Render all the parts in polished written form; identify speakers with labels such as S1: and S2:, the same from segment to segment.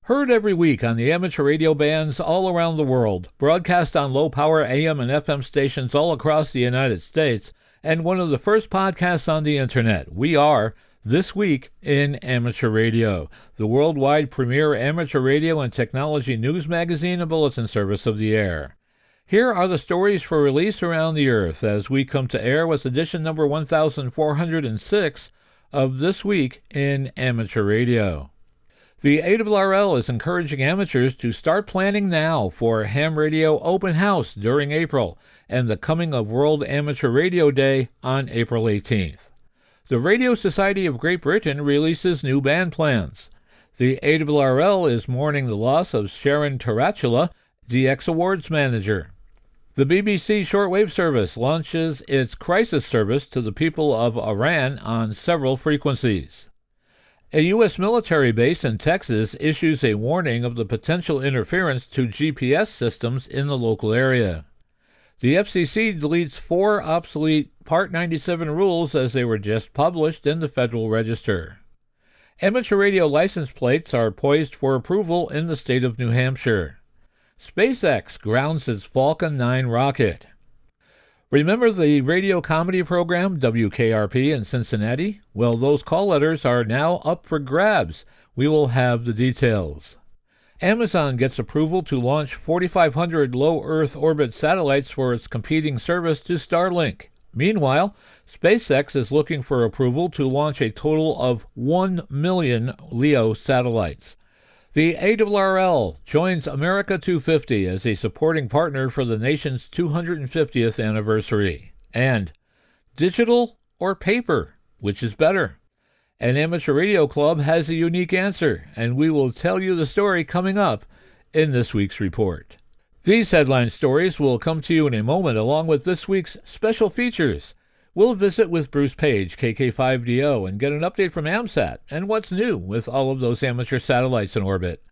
S1: Heard every week on the amateur radio bands all around the world, broadcast on low-power AM and FM stations all across the United States, and one of the first podcasts on the Internet. We are This Week in Amateur Radio, the worldwide premier amateur radio and technology news magazine and bulletin service of the air. Here are the stories for release around the earth as we come to air with edition number 1406 of This Week in Amateur Radio. The ARRL is encouraging amateurs to start planning now for Ham Radio Open House during April and the coming of World Amateur Radio Day on April 18th. The Radio Society of Great Britain releases new band plans. The ARRL is mourning the loss of Sharon Tarantula, DX Awards manager. The BBC shortwave service launches its crisis service to the people of Iran on several frequencies. A U.S. military base in Texas issues a warning of the potential interference to GPS systems in the local area. The FCC deletes 4 obsolete Part 97 rules as they were just published in the Federal Register. Amateur radio license plates are poised for approval in the state of New Hampshire. SpaceX grounds its Falcon 9 rocket. Remember the radio comedy program WKRP in Cincinnati? Well, those call letters are now up for grabs. We will have the details. Amazon gets approval to launch 4,500 low Earth orbit satellites for its competing service to Starlink. Meanwhile, SpaceX is looking for approval to launch a total of 1 million LEO satellites. The ARRL joins America 250 as a supporting partner for the nation's 250th anniversary. And digital or paper, which is better? An amateur radio club has a unique answer, and we will tell you the story coming up in this week's report. These headline stories will come to you in a moment along with this week's special features. We'll visit with Bruce Page, KK5DO, and get an update from AMSAT and what's new with all of those amateur satellites in orbit.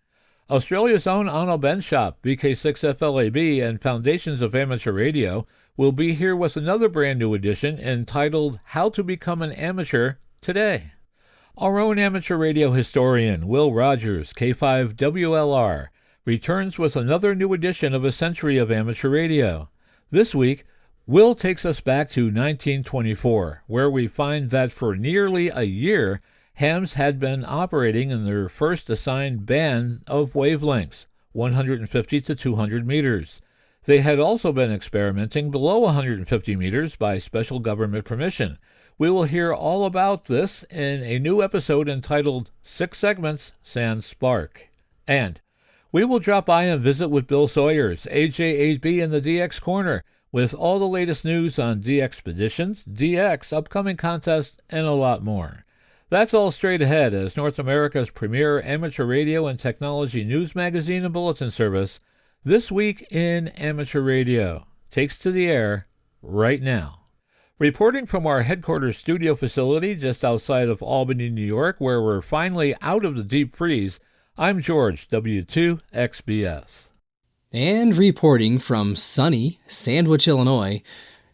S1: Australia's own Onno Benschop, VK6FLAB, and Foundations of Amateur Radio will be here with another brand new edition entitled How to Become an Amateur Today. Our own amateur radio historian, Will Rogers, K5WLR, returns with another new edition of A Century of Amateur Radio. This week, Will takes us back to 1924, where we find that for nearly a year, hams had been operating in their first assigned band of wavelengths, 150 to 200 meters. They had also been experimenting below 150 meters by special government permission. We will hear all about this in a new episode entitled 6 Segments Sans Spark. And we will drop by and visit with Bill Sawyers, AJ8B in the DX Corner, with all the latest news on DXpeditions, DX, upcoming contests, and a lot more. That's all straight ahead as North America's premier amateur radio and technology news magazine and bulletin service, This Week in Amateur Radio, takes to the air right now. Reporting from our headquarters studio facility just outside of Albany, New York, where we're finally out of the deep freeze, I'm George, W2XBS.
S2: And reporting from sunny Sandwich, Illinois,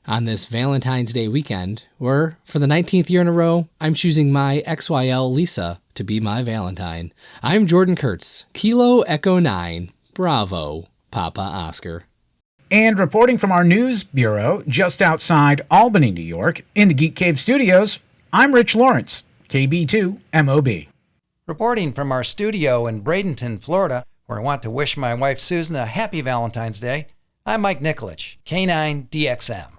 S2: on this Valentine's Day weekend, where for the 19th year in a row, I'm choosing my XYL Lisa to be my Valentine. I'm Jordan Kurtz, Kilo Echo 9, Bravo, Papa Oscar.
S3: And reporting from our news bureau just outside Albany, New York, in the Geek Cave studios, I'm Rich Lawrence, KB2MOB.
S4: Reporting from our studio in Bradenton, Florida, where I want to wish my wife Susan a happy Valentine's Day, I'm Mike Nicolich, K9DXM.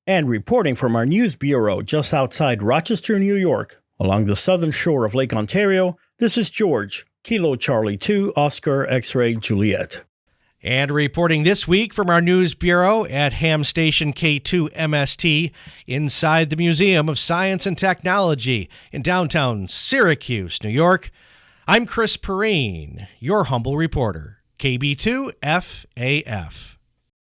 S5: And reporting from our news bureau just outside Rochester, New York, along the southern shore of Lake Ontario, this is George, Kilo Charlie 2, Oscar X-Ray Juliet.
S6: And reporting this week from our news bureau at Ham Station K2MST inside the Museum of Science and Technology in downtown Syracuse, New York, I'm Chris Perrine, your humble reporter, KB2FAF.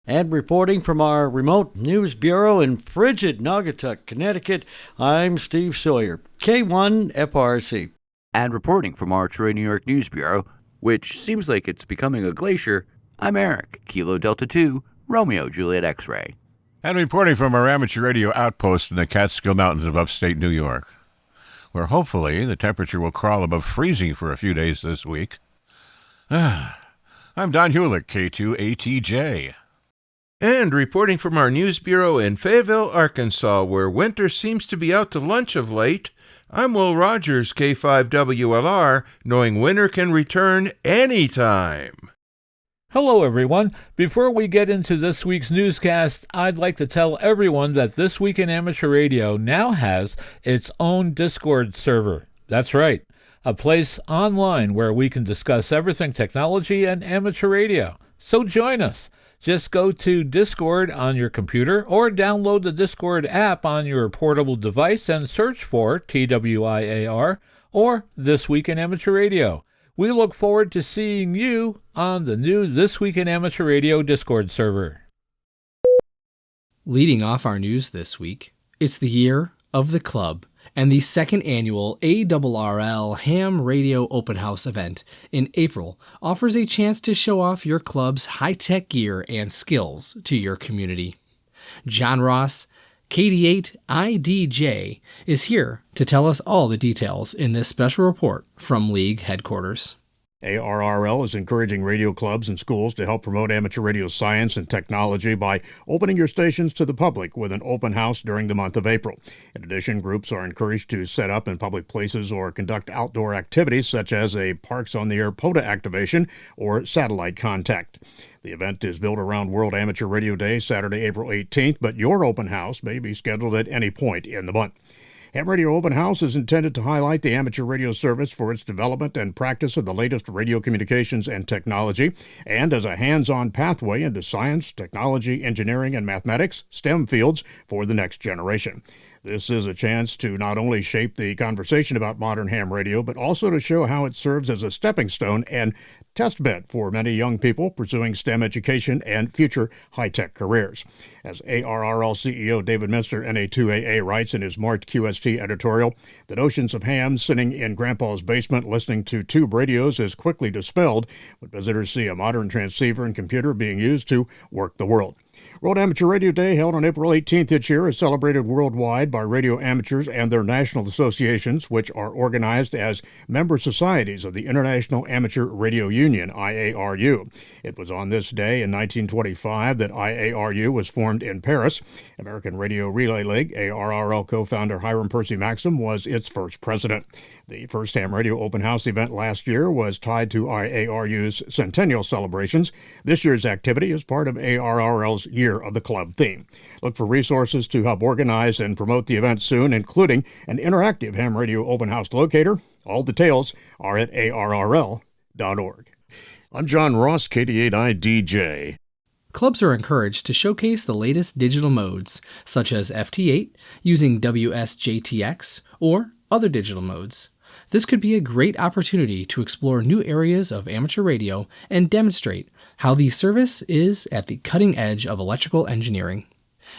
S7: And reporting from our remote news bureau in frigid Naugatuck, Connecticut, I'm Steve Sawyer, K1FRC.
S8: And reporting from our Troy, New York News Bureau, which seems like it's becoming a glacier, I'm Eric, Kilo Delta 2, Romeo Juliet X-Ray.
S9: And reporting from our amateur radio outpost in the Catskill Mountains of upstate New York, where hopefully the temperature will crawl above freezing for a few days this week. I'm Don Hulick, K2ATJ.
S10: And reporting from our news bureau in Fayetteville, Arkansas, where winter seems to be out to lunch of late, I'm Will Rogers, K5WLR, knowing winter can return anytime.
S1: Hello, everyone. Before we get into this week's newscast, I'd like to tell everyone that This Week in Amateur Radio now has its own Discord server. That's right, a place online where we can discuss everything technology and amateur radio. So join us. Just go to Discord on your computer or download the Discord app on your portable device and search for TWIAR or This Week in Amateur Radio. We look forward to seeing you on the new This Week in Amateur Radio Discord server.
S2: Leading off our news this week, it's the year of the club, and the second annual ARRL Ham Radio Open House event in April offers a chance to show off your club's high-tech gear and skills to your community. John Ross, KD8IDJ, is here to tell us all the details in this special report from League headquarters.
S5: ARRL is encouraging radio clubs and schools to help promote amateur radio science and technology by opening your stations to the public with an open house during the month of April. In addition, groups are encouraged to set up in public places or conduct outdoor activities such as a Parks on the Air POTA activation or satellite contact. The event is built around World Amateur Radio Day, Saturday, April 18th, but your open house may be scheduled at any point in the month. Ham Radio Open House is intended to highlight the amateur radio service for its development and practice of the latest radio communications and technology, and as a hands-on pathway into science, technology, engineering, and mathematics, STEM fields, for the next generation. This is a chance to not only shape the conversation about modern ham radio, but also to show how it serves as a stepping stone and test bed for many young people pursuing STEM education and future high-tech careers. As ARRL CEO David Minster, NA2AA, writes in his March QST editorial, the notions of hams sitting in Grandpa's basement listening to tube radios is quickly dispelled when visitors see a modern transceiver and computer being used to work the world. World Amateur Radio Day, held on April 18th this year, is celebrated worldwide by radio amateurs and their national associations, which are organized as member societies of the International Amateur Radio Union, IARU. It was on this day in 1925 that IARU was formed in Paris. American Radio Relay League, ARRL co-founder Hiram Percy Maxim, was its first president. The first ham radio open house event last year was tied to IARU's centennial celebrations. This year's activity is part of ARRL's Year of the Club theme. Look for resources to help organize and promote the event soon, including an interactive ham radio open house locator. All details are at arrl.org. I'm John Ross, KD8IDJ.
S2: Clubs are encouraged to showcase the latest digital modes, such as FT8 using WSJTX or other digital modes. This could be a great opportunity to explore new areas of amateur radio and demonstrate how the service is at the cutting edge of electrical engineering.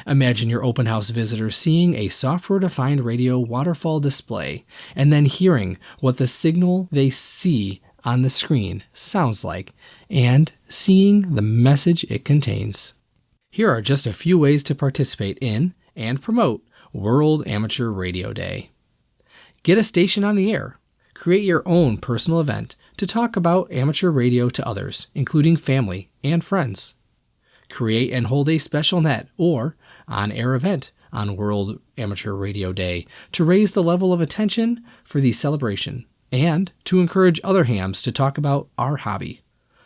S2: Imagine your open house visitors seeing a software-defined radio waterfall display and then hearing what the signal they see on the screen sounds like and seeing the message it contains. Here are just a few ways to participate in and promote World Amateur Radio Day. Get a station on the air. Create your own personal event to talk about amateur radio to others, including family and friends. Create and hold a special net or on-air event on World Amateur Radio Day to raise the level of attention for the celebration and to encourage other hams to talk about our hobby.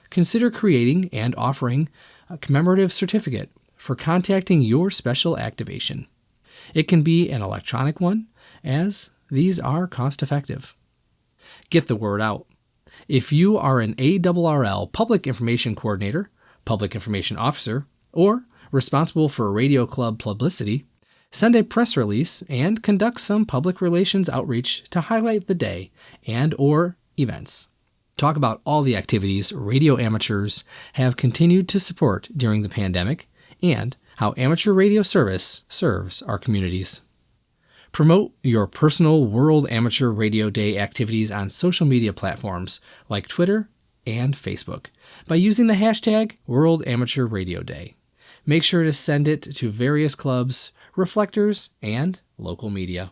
S2: Consider creating and offering a commemorative certificate for contacting your special activation. It can be an electronic one, as these are cost-effective. Get the word out. If you are an ARRL Public Information Coordinator, Public Information Officer, or responsible for radio club publicity, send a press release and conduct some public relations outreach to highlight the day and or events. Talk about all the activities radio amateurs have continued to support during the pandemic and how amateur radio service serves our communities. Promote your personal World Amateur Radio Day activities on social media platforms like Twitter and Facebook by using the hashtag World Amateur Radio Day. Make sure to send it to various clubs, reflectors, and local media.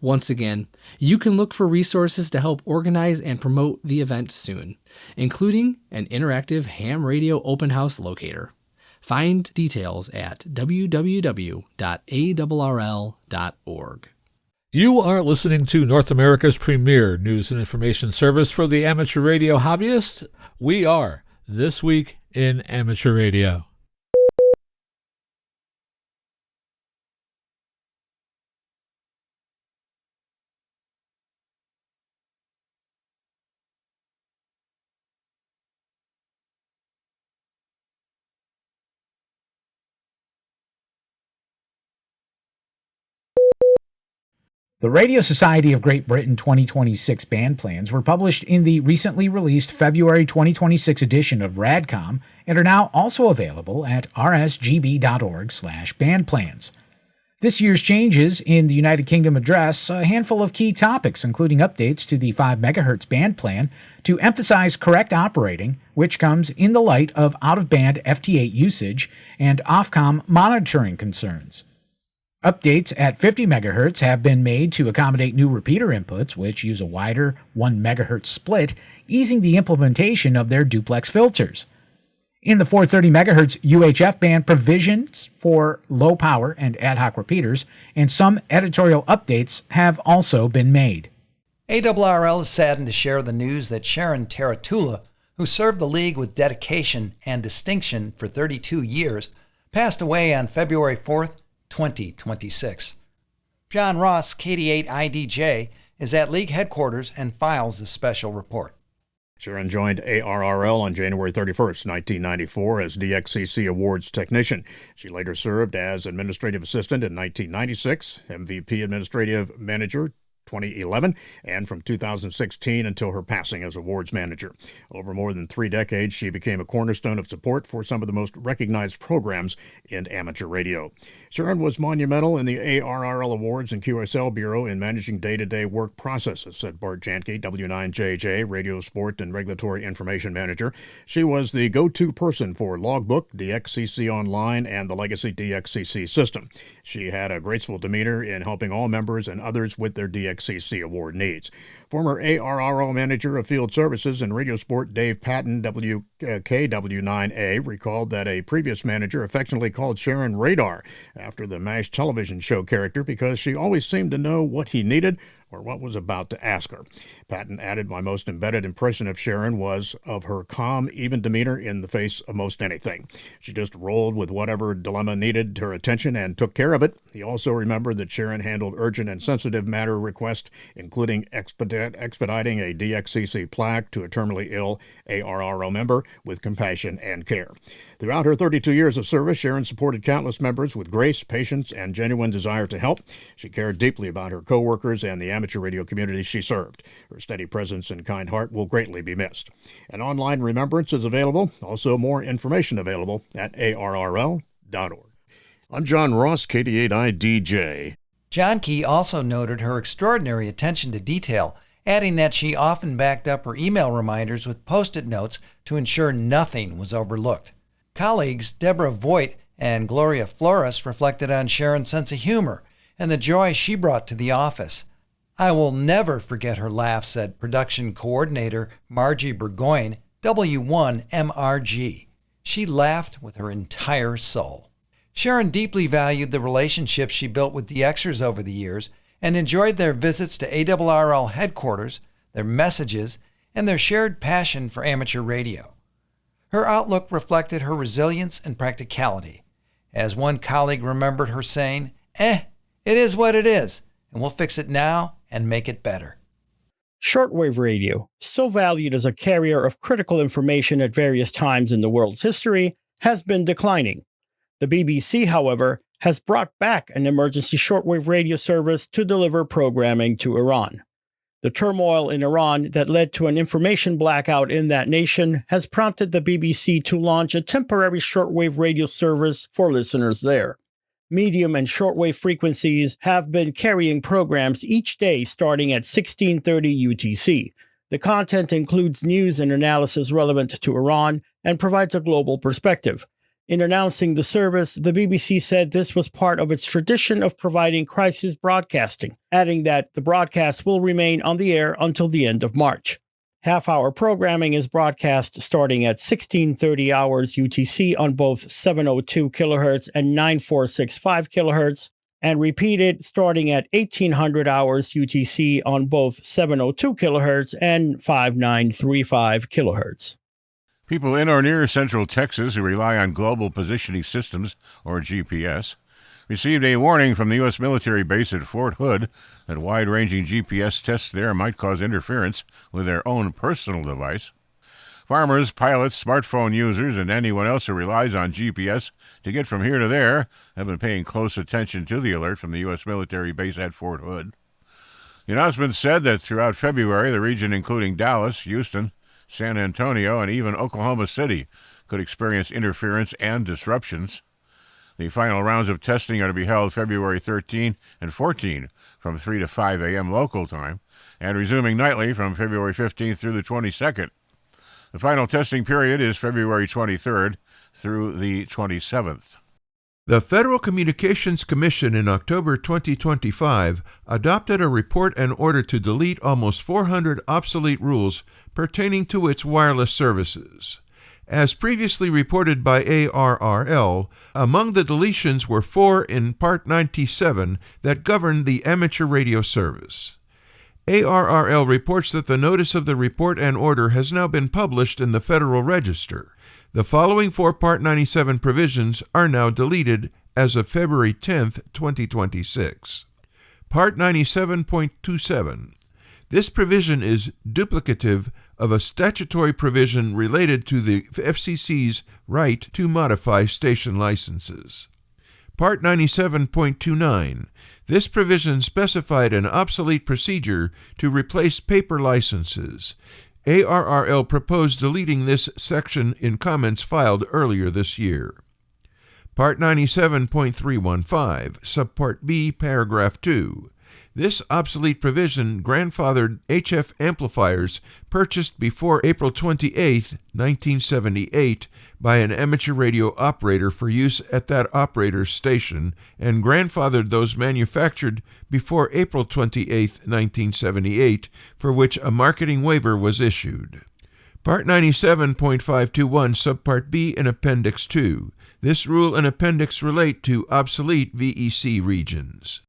S2: Once again, you can look for resources to help organize and promote the event soon, including an interactive ham radio open house locator. Find details at www.arrl.org.
S1: You are listening to North America's premier news and information service for the amateur radio hobbyist. We are This Week in Amateur Radio.
S3: The Radio Society of Great Britain 2026 band plans were published in the recently released February 2026 edition of RADCOM and are now also available at rsgb.org/bandplans. This year's changes in the United Kingdom address a handful of key topics, including updates to the 5 MHz band plan to emphasize correct operating, which comes in the light of out-of-band FT8 usage and Ofcom monitoring concerns. Updates at 50 MHz have been made to accommodate new repeater inputs, which use a wider 1 MHz split, easing the implementation of their duplex filters. In the 430 MHz UHF band, provisions for low power and ad hoc repeaters and some editorial updates have also been made.
S4: ARRL is saddened to share the news that Sharon Taratula, who served the League with dedication and distinction for 32 years, passed away on February 4th, 2026. John Ross, KD8IDJ, is at League headquarters and files the special report.
S5: Sharon joined ARRL on January 31st, 1994 as DXCC Awards Technician. She later served as Administrative Assistant in 1996, MVP Administrative Manager 2011, and from 2016 until her passing as awards manager. Over more than 3 decades, she became a cornerstone of support for some of the most recognized programs in amateur radio. Sharon was monumental in the ARRL Awards and QSL Bureau in managing day-to-day work processes, said Bart Janke, W9JJ, Radio Sport and Regulatory Information Manager. She was the go-to person for Logbook, DXCC Online, and the legacy DXCC system. She had a graceful demeanor in helping all members and others with their DXCC award needs. Former ARRL Manager of Field Services and Radio Sport Dave Patton, KW9A, recalled that a previous manager affectionately called Sharon Radar after the MASH television show character because she always seemed to know what he needed or what was about to ask her. Patton added, "My most embedded impression of Sharon was of her calm, even demeanor in the face of most anything. She just rolled with whatever dilemma needed her attention and took care of it." He also remembered that Sharon handled urgent and sensitive matter requests, including expediting a DXCC plaque to a terminally ill ARRL member with compassion and care. Throughout her 32 years of service, Sharon supported countless members with grace, patience, and genuine desire to help. She cared deeply about her coworkers and the amateur radio community she served. Her steady presence and kind heart will greatly be missed. An online remembrance is available. Also, more information available at arrl.org. I'm John Ross, KD8IDJ.
S4: John Key also noted her extraordinary attention to detail, adding that she often backed up her email reminders with Post-it notes to ensure nothing was overlooked. Colleagues Deborah Voigt and Gloria Flores reflected on Sharon's sense of humor and the joy she brought to the office. "I will never forget her laugh," said production coordinator Margie Burgoyne, W1MRG. "She laughed with her entire soul." Sharon deeply valued the relationships she built with DXers over the years and enjoyed their visits to ARRL headquarters, their messages, and their shared passion for amateur radio. Her outlook reflected her resilience and practicality. As one colleague remembered her saying, it is what it is, and we'll fix it now and make it better."
S11: Shortwave radio, so valued as a carrier of critical information at various times in the world's history, has been declining. The BBC, however, has brought back an emergency shortwave radio service to deliver programming to Iran. The turmoil in Iran that led to an information blackout in that nation has prompted the BBC to launch a temporary shortwave radio service for listeners there. Medium and shortwave frequencies have been carrying programs each day starting at 1630 UTC. The content includes news and analysis relevant to Iran and provides a global perspective. In announcing the service, the BBC said this was part of its tradition of providing crisis broadcasting, adding that the broadcast will remain on the air until the end of March. Half-hour programming is broadcast starting at 1630 hours UTC on both 702 kHz and 9465 kHz, and repeated starting at 1800 hours UTC on both 702 kHz and 5935 kHz.
S9: People in or near Central Texas who rely on Global Positioning Systems, or GPS, received a warning from the U.S. military base at Fort Hood that wide-ranging GPS tests there might cause interference with their own personal device. Farmers, pilots, smartphone users, and anyone else who relies on GPS to get from here to there have been paying close attention to the alert from the U.S. military base at Fort Hood. The announcement said that throughout February, the region including Dallas, Houston, San Antonio, and even Oklahoma City could experience interference and disruptions. The final rounds of testing are to be held February 13 and 14 from 3 to 5 a.m. local time, and resuming nightly from February 15th through the 22nd. The final testing period is February 23rd through the 27th.
S10: The Federal Communications Commission in October 2025 adopted a report and order to delete almost 400 obsolete rules pertaining to its wireless services. As previously reported by ARRL, among the deletions were 4 in Part 97 that govern the amateur radio service. ARRL reports that the notice of the report and order has now been published in the Federal Register. The following 4 Part 97 provisions are now deleted as of February 10, 2026. Part 97.27. This provision is duplicative of a statutory provision related to the FCC's right to modify station licenses. Part 97.29. This provision specified an obsolete procedure to replace paper licenses. ARRL proposed deleting this section in comments filed earlier this year. Part 97.315, Subpart B, Paragraph 2. This obsolete provision grandfathered HF amplifiers purchased before April 28, 1978, by an amateur radio operator for use at that operator's station, and grandfathered those manufactured before April 28, 1978, for which a marketing waiver was issued. Part 97.521, Subpart B and Appendix 2. This rule and appendix relate to obsolete VEC regions.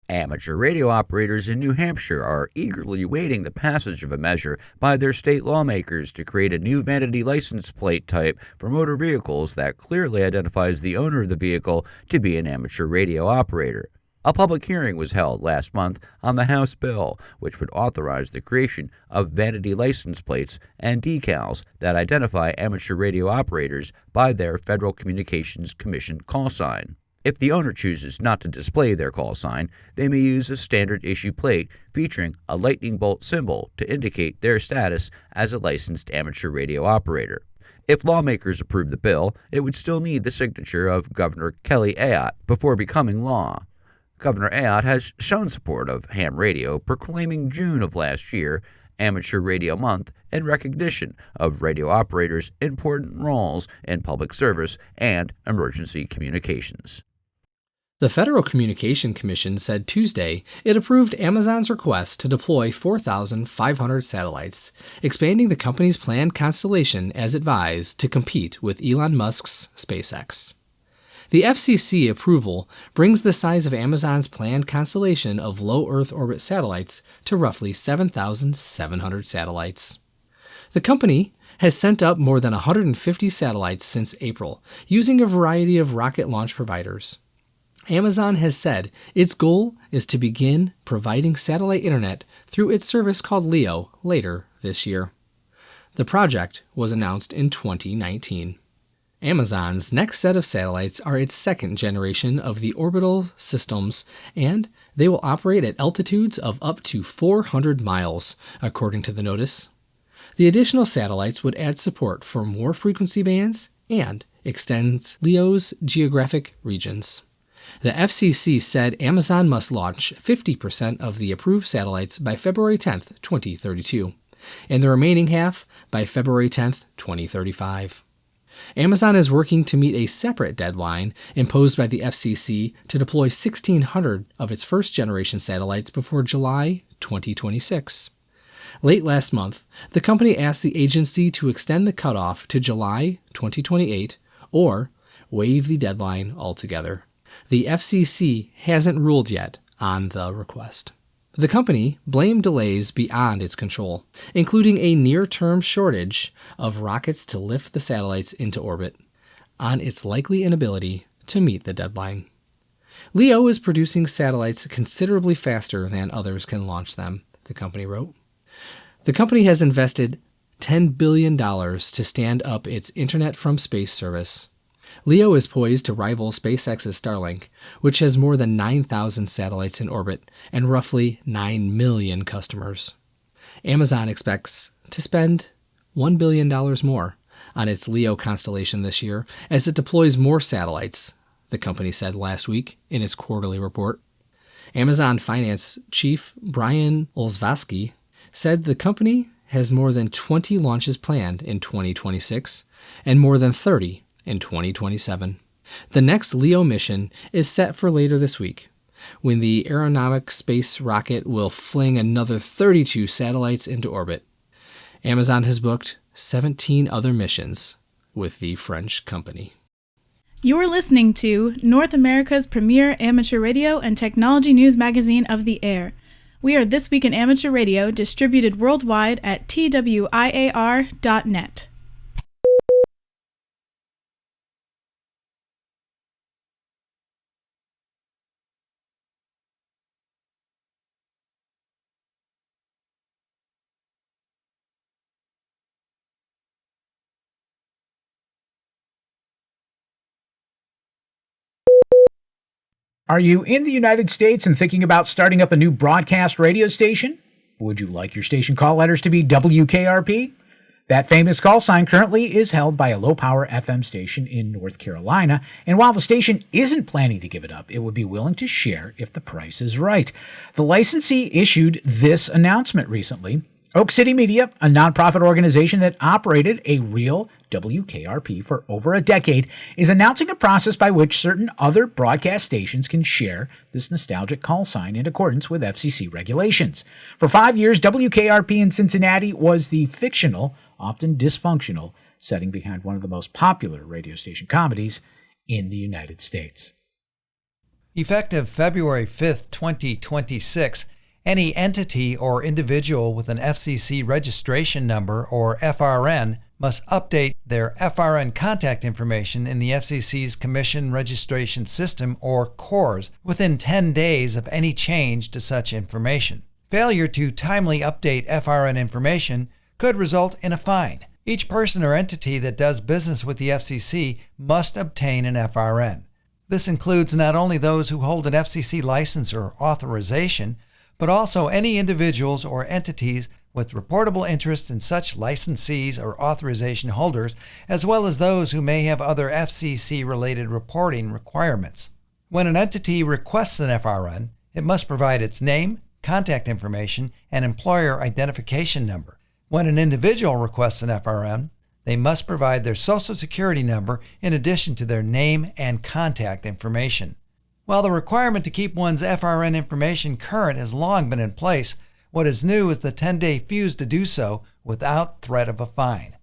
S8: Amateur radio operators in New Hampshire are eagerly awaiting the passage of a measure by their state lawmakers to create a new vanity license plate type for motor vehicles that clearly identifies the owner of the vehicle to be an amateur radio operator. A public hearing was held last month on the House bill, which would authorize the creation of vanity license plates and decals that identify amateur radio operators by their Federal Communications Commission call sign. If the owner chooses not to display their call sign, they may use a standard issue plate featuring a lightning bolt symbol to indicate their status as a licensed amateur radio operator. If lawmakers approve the bill, it would still need the signature of Governor Kelly Ayotte before becoming law. Governor Ayotte has shown support of ham radio, proclaiming June of last year Amateur Radio Month in recognition of radio operators' important roles in public service and emergency communications.
S2: The Federal Communication Commission said Tuesday it approved Amazon's request to deploy 4,500 satellites, expanding the company's planned constellation as advised to compete with Elon Musk's SpaceX. The FCC approval brings the size of Amazon's planned constellation of low Earth orbit satellites to roughly 7,700 satellites. The company has sent up more than 150 satellites since April, using a variety of rocket launch providers. Amazon has said its goal is to begin providing satellite internet through its service called LEO later this year. The project was announced in 2019. Amazon's next set of satellites are its second generation of the orbital systems, and they will operate at altitudes of up to 400 miles, according to the notice. The additional satellites would add support for more frequency bands and extends LEO's geographic regions. The FCC said Amazon must launch 50% of the approved satellites by February 10, 2032, and the remaining half by February 10, 2035. Amazon is working to meet a separate deadline imposed by the FCC to deploy 1,600 of its first-generation satellites before July 2026. Late last month, the company asked the agency to extend the cutoff to July 2028 or waive the deadline altogether. The FCC hasn't ruled yet on the request. The company blamed delays beyond its control, including a near-term shortage of rockets to lift the satellites into orbit, on its likely inability to meet the deadline. LEO is producing satellites considerably faster than others can launch them, the company wrote. The company has invested $10 billion to stand up its Internet from Space service. LEO is poised to rival SpaceX's Starlink, which has more than 9,000 satellites in orbit and roughly 9 million customers. Amazon expects to spend $1 billion more on its LEO constellation this year as it deploys more satellites, the company said last week in its quarterly report. Amazon Finance Chief Brian Olszewski said the company has more than 20 launches planned in 2026 and more than 30 in 2027. The next LEO mission is set for later this week, when the aeronautic space rocket will fling another 32 satellites into orbit. Amazon has booked 17 other missions with the French company.
S12: You're listening to North America's premier amateur radio and technology news magazine of the air. We are This Week in Amateur Radio, distributed worldwide at twiar.net.
S3: Are you in the United States and thinking about starting up a new broadcast radio station? Would you like your station call letters to be WKRP? That famous call sign currently is held by a low-power FM station in North Carolina, and while the station isn't planning to give it up, it would be willing to share if the price is right. The licensee issued this announcement recently. Oak City Media, a nonprofit organization that operated a real WKRP for over a decade, is announcing a process by which certain other broadcast stations can share this nostalgic call sign in accordance with FCC regulations. For 5 years, WKRP in Cincinnati was the fictional, often dysfunctional, setting behind one of the most popular radio station comedies in the United States.
S4: Effective February 5th, 2026, any entity or individual with an FCC registration number, or FRN, must update their FRN contact information in the FCC's Commission Registration System, or CORS, within 10 days of any change to such information. Failure to timely update FRN information could result in a fine. Each person or entity that does business with the FCC must obtain an FRN. This includes not only those who hold an FCC license or authorization, but also any individuals or entities with reportable interests in such licensees or authorization holders, as well as those who may have other FCC-related reporting requirements. When an entity requests an FRN, it must provide its name, contact information, and employer identification number. When an individual requests an FRN, they must provide their Social Security number in addition to their name and contact information. While the requirement to keep one's FRN information current has long been in place, what is new is the 10-day fuse to do so without threat of a fine.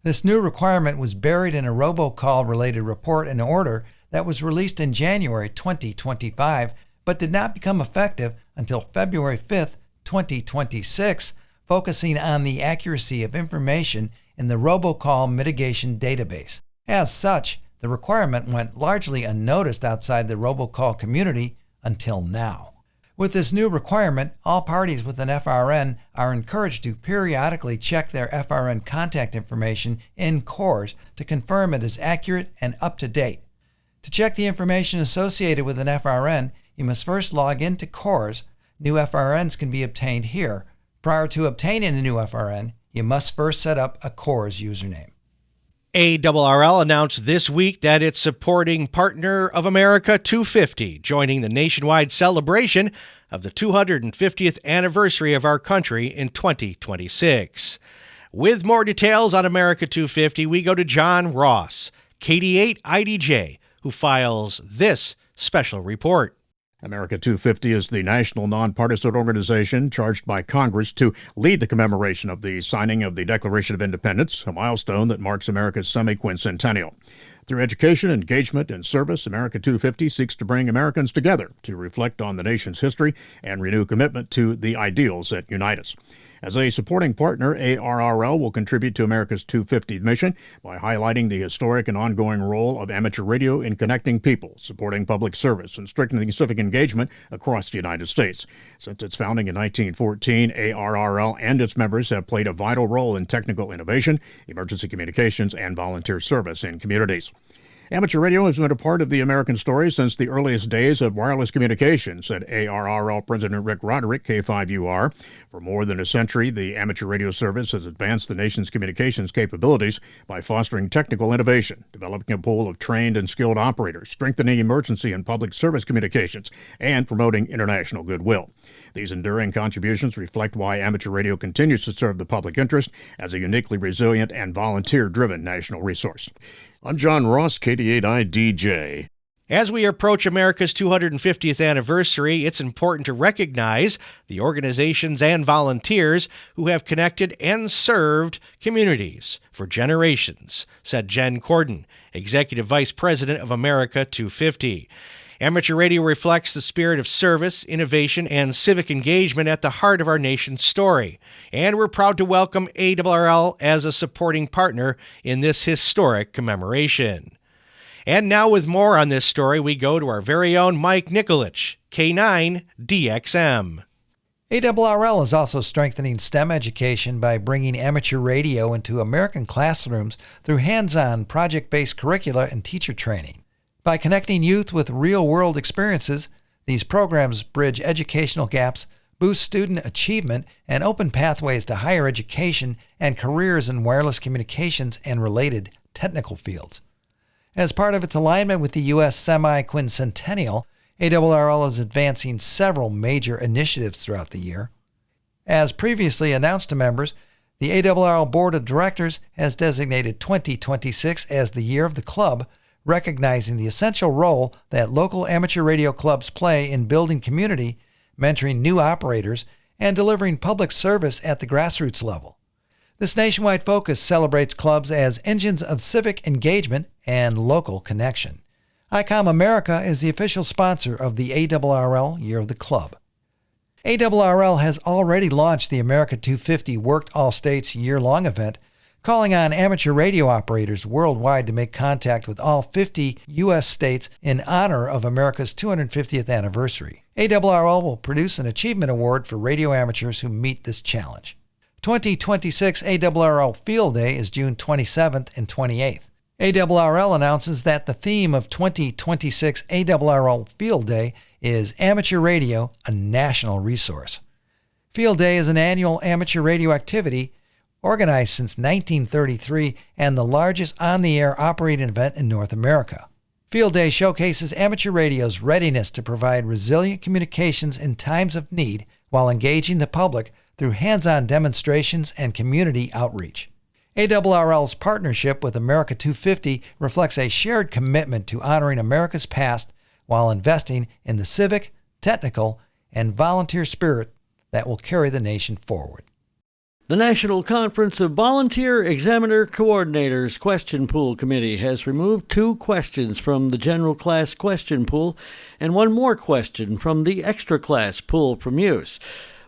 S4: This new requirement was buried in a robocall-related report and order that was released in January 2025, but did not become effective until February 5th, 2026, focusing on the accuracy of information in the robocall mitigation database. As such, the requirement went largely unnoticed outside the robocall community until now. With this new requirement, all parties with an FRN are encouraged to periodically check their FRN contact information in CORS to confirm it is accurate and up to date. To check the information associated with an FRN, you must first log into CORS. New FRNs can be obtained here. Prior to obtaining a new FRN, you must first set up a CORS username.
S6: ARRL announced this week that it's supporting Partner of America 250, joining the nationwide celebration of the 250th anniversary of our country in 2026. With more details on America 250, we go to John Ross, KD8IDJ, who files this special report.
S5: America 250 is the national nonpartisan organization charged by Congress to lead the commemoration of the signing of the Declaration of Independence, a milestone that marks America's semi-quincentennial. Through education, engagement, and service, America 250 seeks to bring Americans together to reflect on the nation's history and renew commitment to the ideals that unite us. As a supporting partner, ARRL will contribute to America's 250 mission by highlighting the historic and ongoing role of amateur radio in connecting people, supporting public service, and strengthening civic engagement across the United States. Since its founding in 1914, ARRL and its members have played a vital role in technical innovation, emergency communications, and volunteer service in communities. Amateur radio has been a part of the American story since the earliest days of wireless communication, said ARRL President Rick Roderick, K5UR. For more than a century, the amateur radio service has advanced the nation's communications capabilities by fostering technical innovation, developing a pool of trained and skilled operators, strengthening emergency and public service communications, and promoting international goodwill. These enduring contributions reflect why amateur radio continues to serve the public interest as a uniquely resilient and volunteer-driven national resource. I'm John Ross, KD8IDJ.
S6: As we approach America's 250th anniversary, it's important to recognize the organizations and volunteers who have connected and served communities for generations, said Jen Corden, Executive Vice President of America 250. Amateur radio reflects the spirit of service, innovation, and civic engagement at the heart of our nation's story, and we're proud to welcome ARRL as a supporting partner in this historic commemoration. And now with more on this story, we go to our very own Mike Nicolich, K9DXM.
S4: ARRL is also strengthening STEM education by bringing amateur radio into American classrooms through hands-on project-based curricula and teacher training. By connecting youth with real-world experiences, these programs bridge educational gaps, boost student achievement, and open pathways to higher education and careers in wireless communications and related technical fields. As part of its alignment with the U.S. semi-quincentennial, ARRL is advancing several major initiatives throughout the year. As previously announced to members, the ARRL Board of Directors has designated 2026 as the year of the club, recognizing the essential role that local amateur radio clubs play in building community, mentoring new operators, and delivering public service at the grassroots level. This nationwide focus celebrates clubs as engines of civic engagement and local connection. ICOM America is the official sponsor of the ARRL Year of the Club. ARRL has already launched the America 250 Worked All States year-long event, calling on amateur radio operators worldwide to make contact with all 50 U.S. states in honor of America's 250th anniversary. ARRL will produce an achievement award for radio amateurs who meet this challenge. 2026 ARRL Field Day is June 27th and 28th. ARRL announces that the theme of 2026 ARRL Field Day is Amateur Radio, a National Resource. Field Day is an annual amateur radio activity organized since 1933 and the largest on-the-air operating event in North America. Field Day showcases amateur radio's readiness to provide resilient communications in times of need while engaging the public through hands-on demonstrations and community outreach. ARRL's partnership with America 250 reflects a shared commitment to honoring America's past while investing in the civic, technical, and volunteer spirit that will carry the nation forward.
S7: The National Conference of Volunteer Examiner Coordinators Question Pool Committee has removed 2 questions from the General Class Question Pool and 1 more question from the Extra Class Pool from use.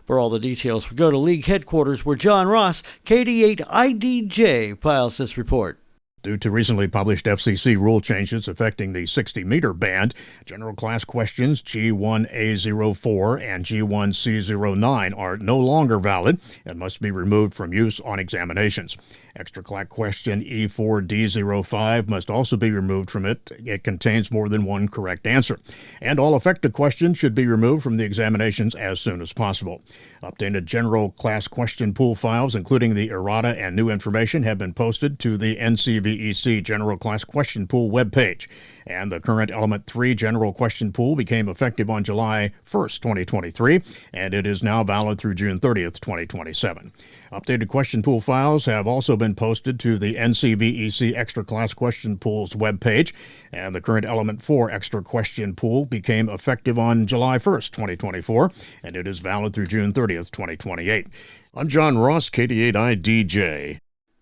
S7: For all the details, we go to League Headquarters where John Ross, KD8IDJ, files this report.
S5: Due to recently published FCC rule changes affecting the 60-meter band, general class questions G1A04 and G1C09 are no longer valid and must be removed from use on examinations. Extra class question E4D05 must also be removed from it. It contains more than 1 correct answer. And all effective questions should be removed from the examinations as soon as possible. Updated general class question pool files, including the errata and new information, have been posted to the NCVEC General Class Question Pool webpage. And the current Element 3 General Question Pool became effective on July 1st, 2023, and it is now valid through June 30th, 2027. Updated question pool files have also been posted to the NCBEC Extra Class Question Pool's webpage, and the current Element 4 Extra Question Pool became effective on July 1st, 2024, and it is valid through June 30th, 2028. I'm John Ross, KD8I-DJ.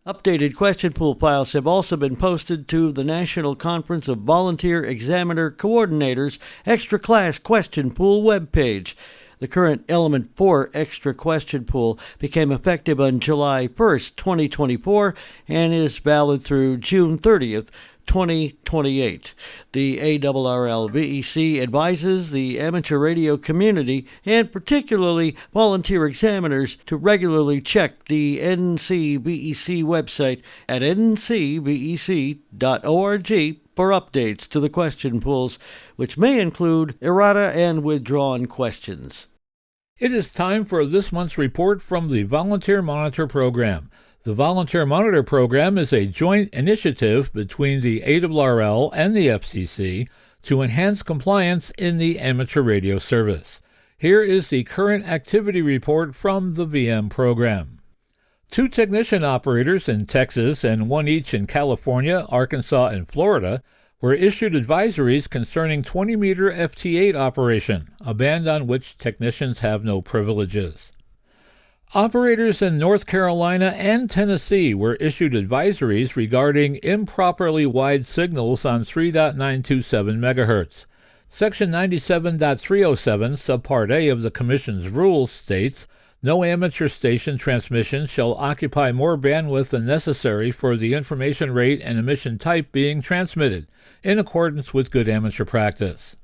S7: Updated question pool files have also been posted to the National Conference of Volunteer Examiner Coordinators Extra Class Question Pool webpage. The current Element 4 Extra Question Pool became effective on July 1st, 2024, and is valid through June 30th, 2028. The ARRL-VEC advises the amateur radio community, and particularly volunteer examiners, to regularly check the NCBEC website at ncbec.org for updates to the question pools, which may include errata and withdrawn questions.
S1: It is time for this month's report from the Volunteer Monitor Program. The Volunteer Monitor Program is a joint initiative between the ARRL and the FCC to enhance compliance in the amateur radio service. Here is the current activity report from the VM program. 2 technician operators in Texas and 1 each in California, Arkansas, and Florida were issued advisories concerning 20-meter FT8 operation, a band on which technicians have no privileges. Operators in North Carolina and Tennessee were issued advisories regarding improperly wide signals on 3.927 MHz. Section 97.307, Subpart A of the Commission's rules states, "No amateur station transmission shall occupy more bandwidth than necessary for the information rate and emission type being transmitted, in accordance with good amateur practice."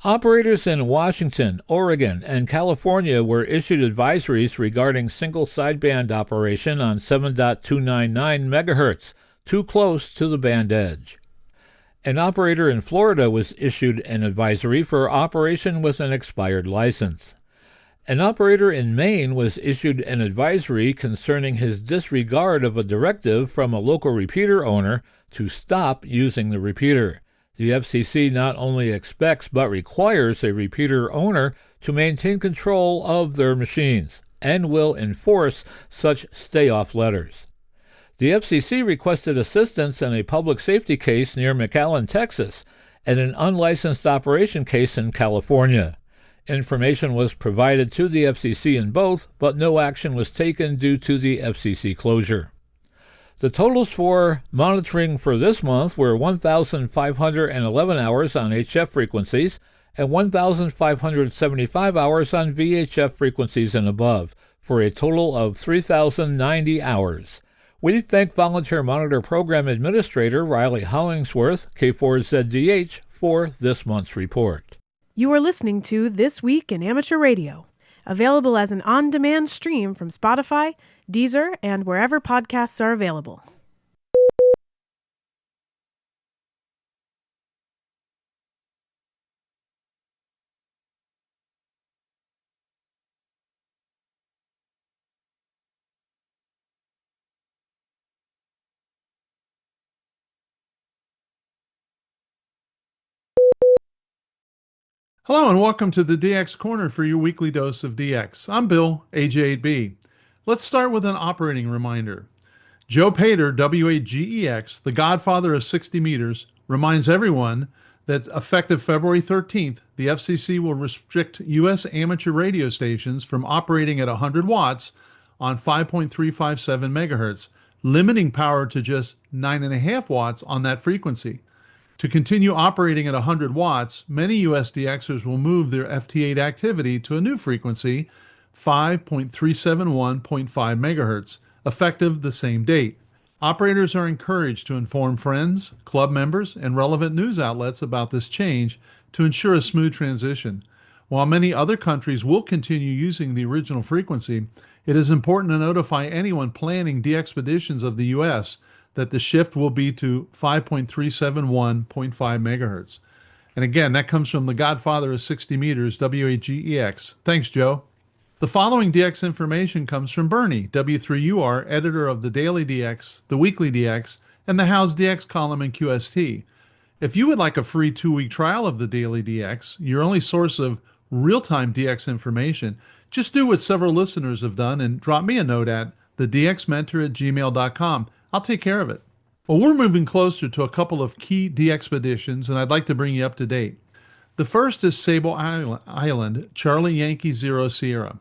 S1: Operators in Washington, Oregon, and California were issued advisories regarding single sideband operation on 7.299 MHz, too close to the band edge. An operator in Florida was issued an advisory for operation with an expired license. An operator in Maine was issued an advisory concerning his disregard of a directive from a local repeater owner to stop using the repeater. The FCC not only expects but requires a repeater owner to maintain control of their machines and will enforce such stay-off letters. The FCC requested assistance in a public safety case near McAllen, Texas, and an unlicensed operation case in California. Information was provided to the FCC in both, but no action was taken due to the FCC closure. The totals for monitoring for this month were 1,511 hours on HF frequencies and 1,575 hours on VHF frequencies and above, for a total of 3,090 hours. We thank Volunteer Monitor Program Administrator Riley Hollingsworth, K4ZDH, for this month's report.
S13: You are listening to This Week in Amateur Radio, available as an on-demand stream from Spotify, Deezer, and wherever podcasts are available.
S14: Hello and welcome to the DX Corner for your weekly dose of DX. I'm Bill, AJ8B. Let's start with an operating reminder. Joe Pater, W8GEX, the godfather of 60 meters, reminds everyone that effective February 13th, the FCC will restrict U.S. amateur radio stations from operating at 100 watts on 5.357 megahertz, limiting power to just 9.5 watts on that frequency. To continue operating at 100 watts, many USDXers will move their FT8 activity to a new frequency, 5.371.5 megahertz, effective the same date. Operators are encouraged to inform friends, club members, and relevant news outlets about this change to ensure a smooth transition. While many other countries will continue using the original frequency, it is important to notify anyone planning de-expeditions of the U.S. that the shift will be to 5.371.5 megahertz. And again, that comes from the godfather of 60 meters, W8GEX. Thanks, Joe. The following DX information comes from Bernie, W3UR, editor of the Daily DX, the Weekly DX, and the How's DX column in QST. If you would like a free 2-week trial of the Daily DX, your only source of real-time DX information, just do what several listeners have done and drop me a note at thedxmentor@gmail.com. I'll take care of it. Well, we're moving closer to a couple of key de-expeditions, and I'd like to bring you up to date. The first is Sable Island, Charlie Yankee 0 Sierra.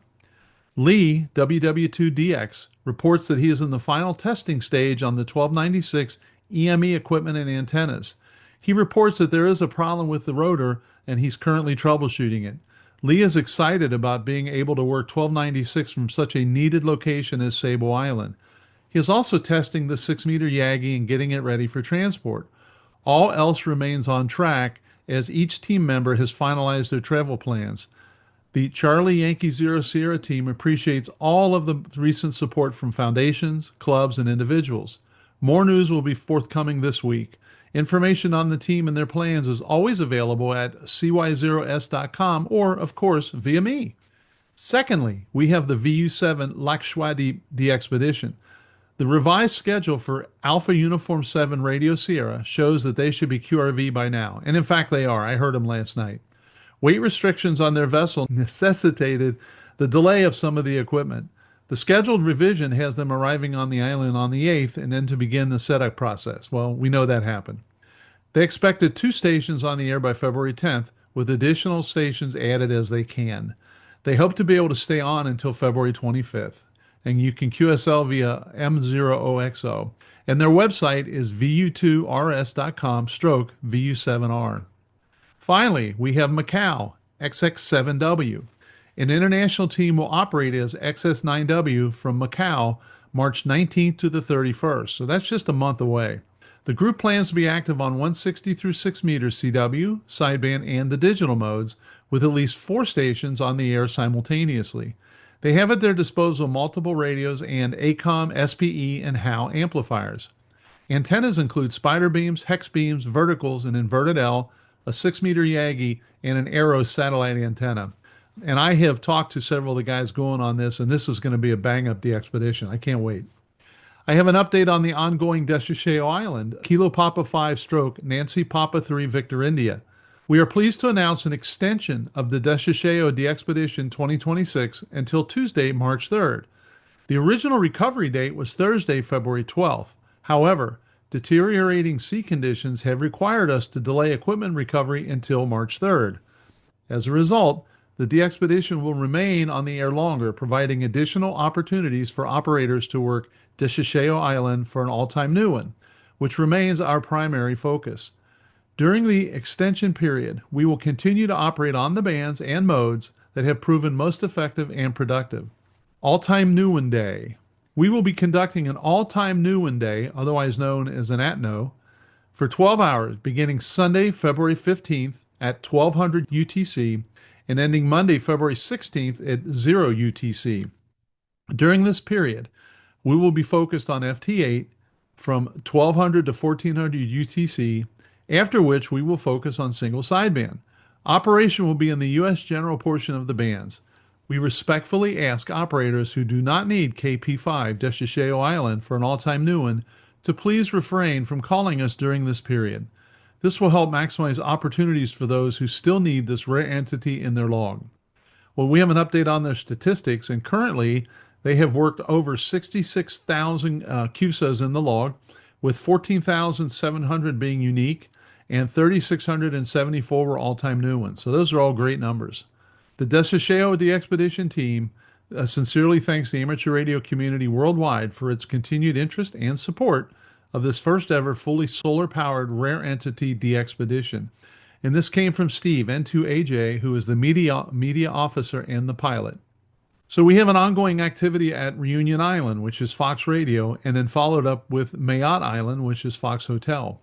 S14: Lee, WW2DX, reports that he is in the final testing stage on the 1296 EME equipment and antennas. He reports that there is a problem with the rotor, and he's currently troubleshooting it. Lee is excited about being able to work 1296 from such a needed location as Sable Island. He is also testing the 6-meter Yagi and getting it ready for transport. All else remains on track as each team member has finalized their travel plans. The Charlie Yankee 0 Sierra team appreciates all of the recent support from foundations, clubs, and individuals. More news will be forthcoming this week. Information on the team and their plans is always available at cy0s.com or, of course, via me. Secondly, we have the VU7 Lakshadweep de-expedition. The revised schedule for Alpha Uniform 7 Radio Sierra shows that they should be QRV by now, and in fact they are. I heard them last night. Weight restrictions on their vessel necessitated the delay of some of the equipment. The scheduled revision has them arriving on the island on the 8th and then to begin the setup process. Well, we know that happened. They expected 2 stations on the air by February 10th, with additional stations added as they can. They hope to be able to stay on until February 25th. And you can QSL via M0OXO. And their website is vu2rs.com/VU7R. Finally, we have Macau, XX7W. An international team will operate as XS9W from Macau, March 19th to the 31st. So that's just a month away. The group plans to be active on 160 through 6 meters CW, sideband, and the digital modes, with at least 4 stations on the air simultaneously. They have at their disposal multiple radios and ACOM, SPE, and HAL amplifiers. Antennas include spider beams, hex beams, verticals, an inverted L, a 6-meter Yagi, and an Arrow satellite antenna. And I have talked to several of the guys going on this, and this is going to be a bang-up de-expedition. I can't wait. I have an update on the ongoing Deshusheo Island, Kilo Papa 5 stroke Nancy Papa 3 Victor India. We are pleased to announce an extension of the Deshusheo de-expedition 2026 until Tuesday, March 3rd. The original recovery date was Thursday, February 12th. However, deteriorating sea conditions have required us to delay equipment recovery until March 3rd. As a result, the de-expedition will remain on the air longer, providing additional opportunities for operators to work Deshusheo Island for an all-time new one, which remains our primary focus. During the extension period, we will continue to operate on the bands and modes that have proven most effective and productive. All-Time New One Day. We will be conducting an All-Time New One Day, otherwise known as an ATNO, for 12 hours, beginning Sunday, February 15th at 1200 UTC and ending Monday, February 16th at 0 UTC. During this period, we will be focused on FT8 from 1200 to 1400 UTC, after which we will focus on single sideband. Operation will be in the U.S. general portion of the bands. We respectfully ask operators who do not need KP5 Deshusheo Island for an all-time new one to please refrain from calling us during this period. This will help maximize opportunities for those who still need this rare entity in their log. Well, we have an update on their statistics, and currently they have worked over 66,000 QSOs in the log, with 14,700 being unique, and 3,674 were all-time new ones. So those are all great numbers. The Deshusheo de-expedition team sincerely thanks the amateur radio community worldwide for its continued interest and support of this first ever fully solar-powered rare entity de-expedition. And this came from Steve, N2AJ, who is the media officer and the pilot. So we have an ongoing activity at Reunion Island, which is Fox Radio, and then followed up with Mayotte Island, which is Fox Hotel.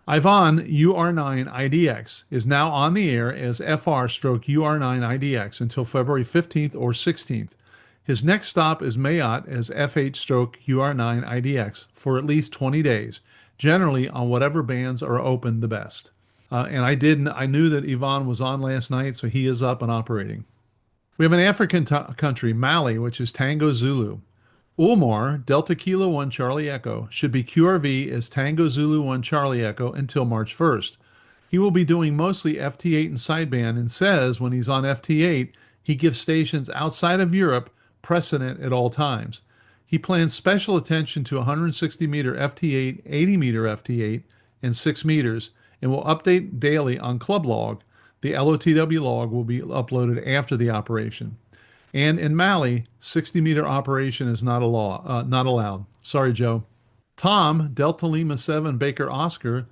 S14: Ivan UR9IDX is now on the air as FR/UR9IDX until February 15th or 16th. His next stop is Mayotte as FH/UR9IDX for at least 20 days, generally on whatever bands are open the best. And I knew that Ivan was on last night, so he is up and operating. We have an African country, Mali, which is Tango Zulu. Ulmar, Delta Kilo 1 Charlie Echo, should be QRV as Tango Zulu 1 Charlie Echo until March 1st. He will be doing mostly FT8 and sideband, and says when he's on FT8, he gives stations outside of Europe precedent at all times. He plans special attention to 160-meter FT8, 80-meter FT8, and 6 meters, and will update daily on Club Log. The LOTW log will be uploaded after the operation. And in Mali, 60-meter operation is not allowed. Sorry, Joe. Tom, Delta Lima 7 Baker Oscar,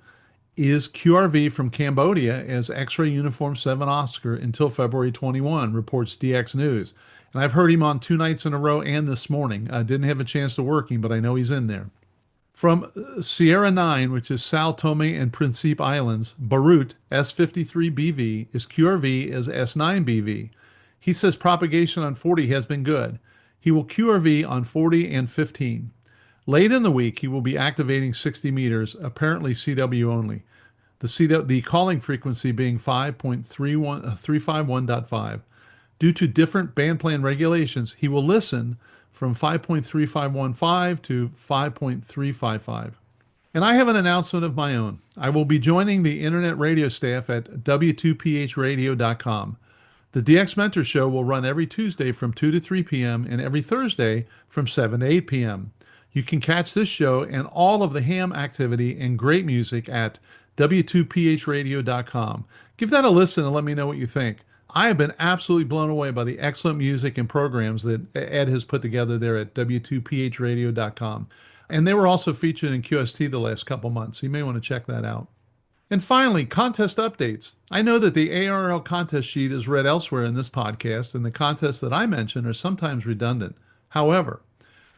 S14: is QRV from Cambodia as X-Ray Uniform 7 Oscar until February 21, reports DX News. And I've heard him on 2 nights in a row and this morning. I didn't have a chance to work him, but I know he's in there. From Sierra 9, which is Sao Tome and Principe Islands, Barut, S53BV, is QRV as S9BV. He says propagation on 40 has been good. He will QRV on 40 and 15. Late in the week, he will be activating 60 meters, apparently CW only. The calling frequency being 5.351.5. Due to different band plan regulations, he will listen from 5.3515 to 5.355. And I have an announcement of my own. I will be joining the internet radio staff at W2PHradio.com. The DX Mentor Show will run every Tuesday from 2 to 3 p.m. and every Thursday from 7 to 8 p.m. You can catch this show and all of the ham activity and great music at W2PHradio.com. Give that a listen and let me know what you think. I have been absolutely blown away by the excellent music and programs that Ed has put together there at W2PHradio.com. And they were also featured in QST the last couple months. You may want to check that out. And finally, contest updates. I know that the ARRL contest sheet is read elsewhere in this podcast, and the contests that I mention are sometimes redundant. However,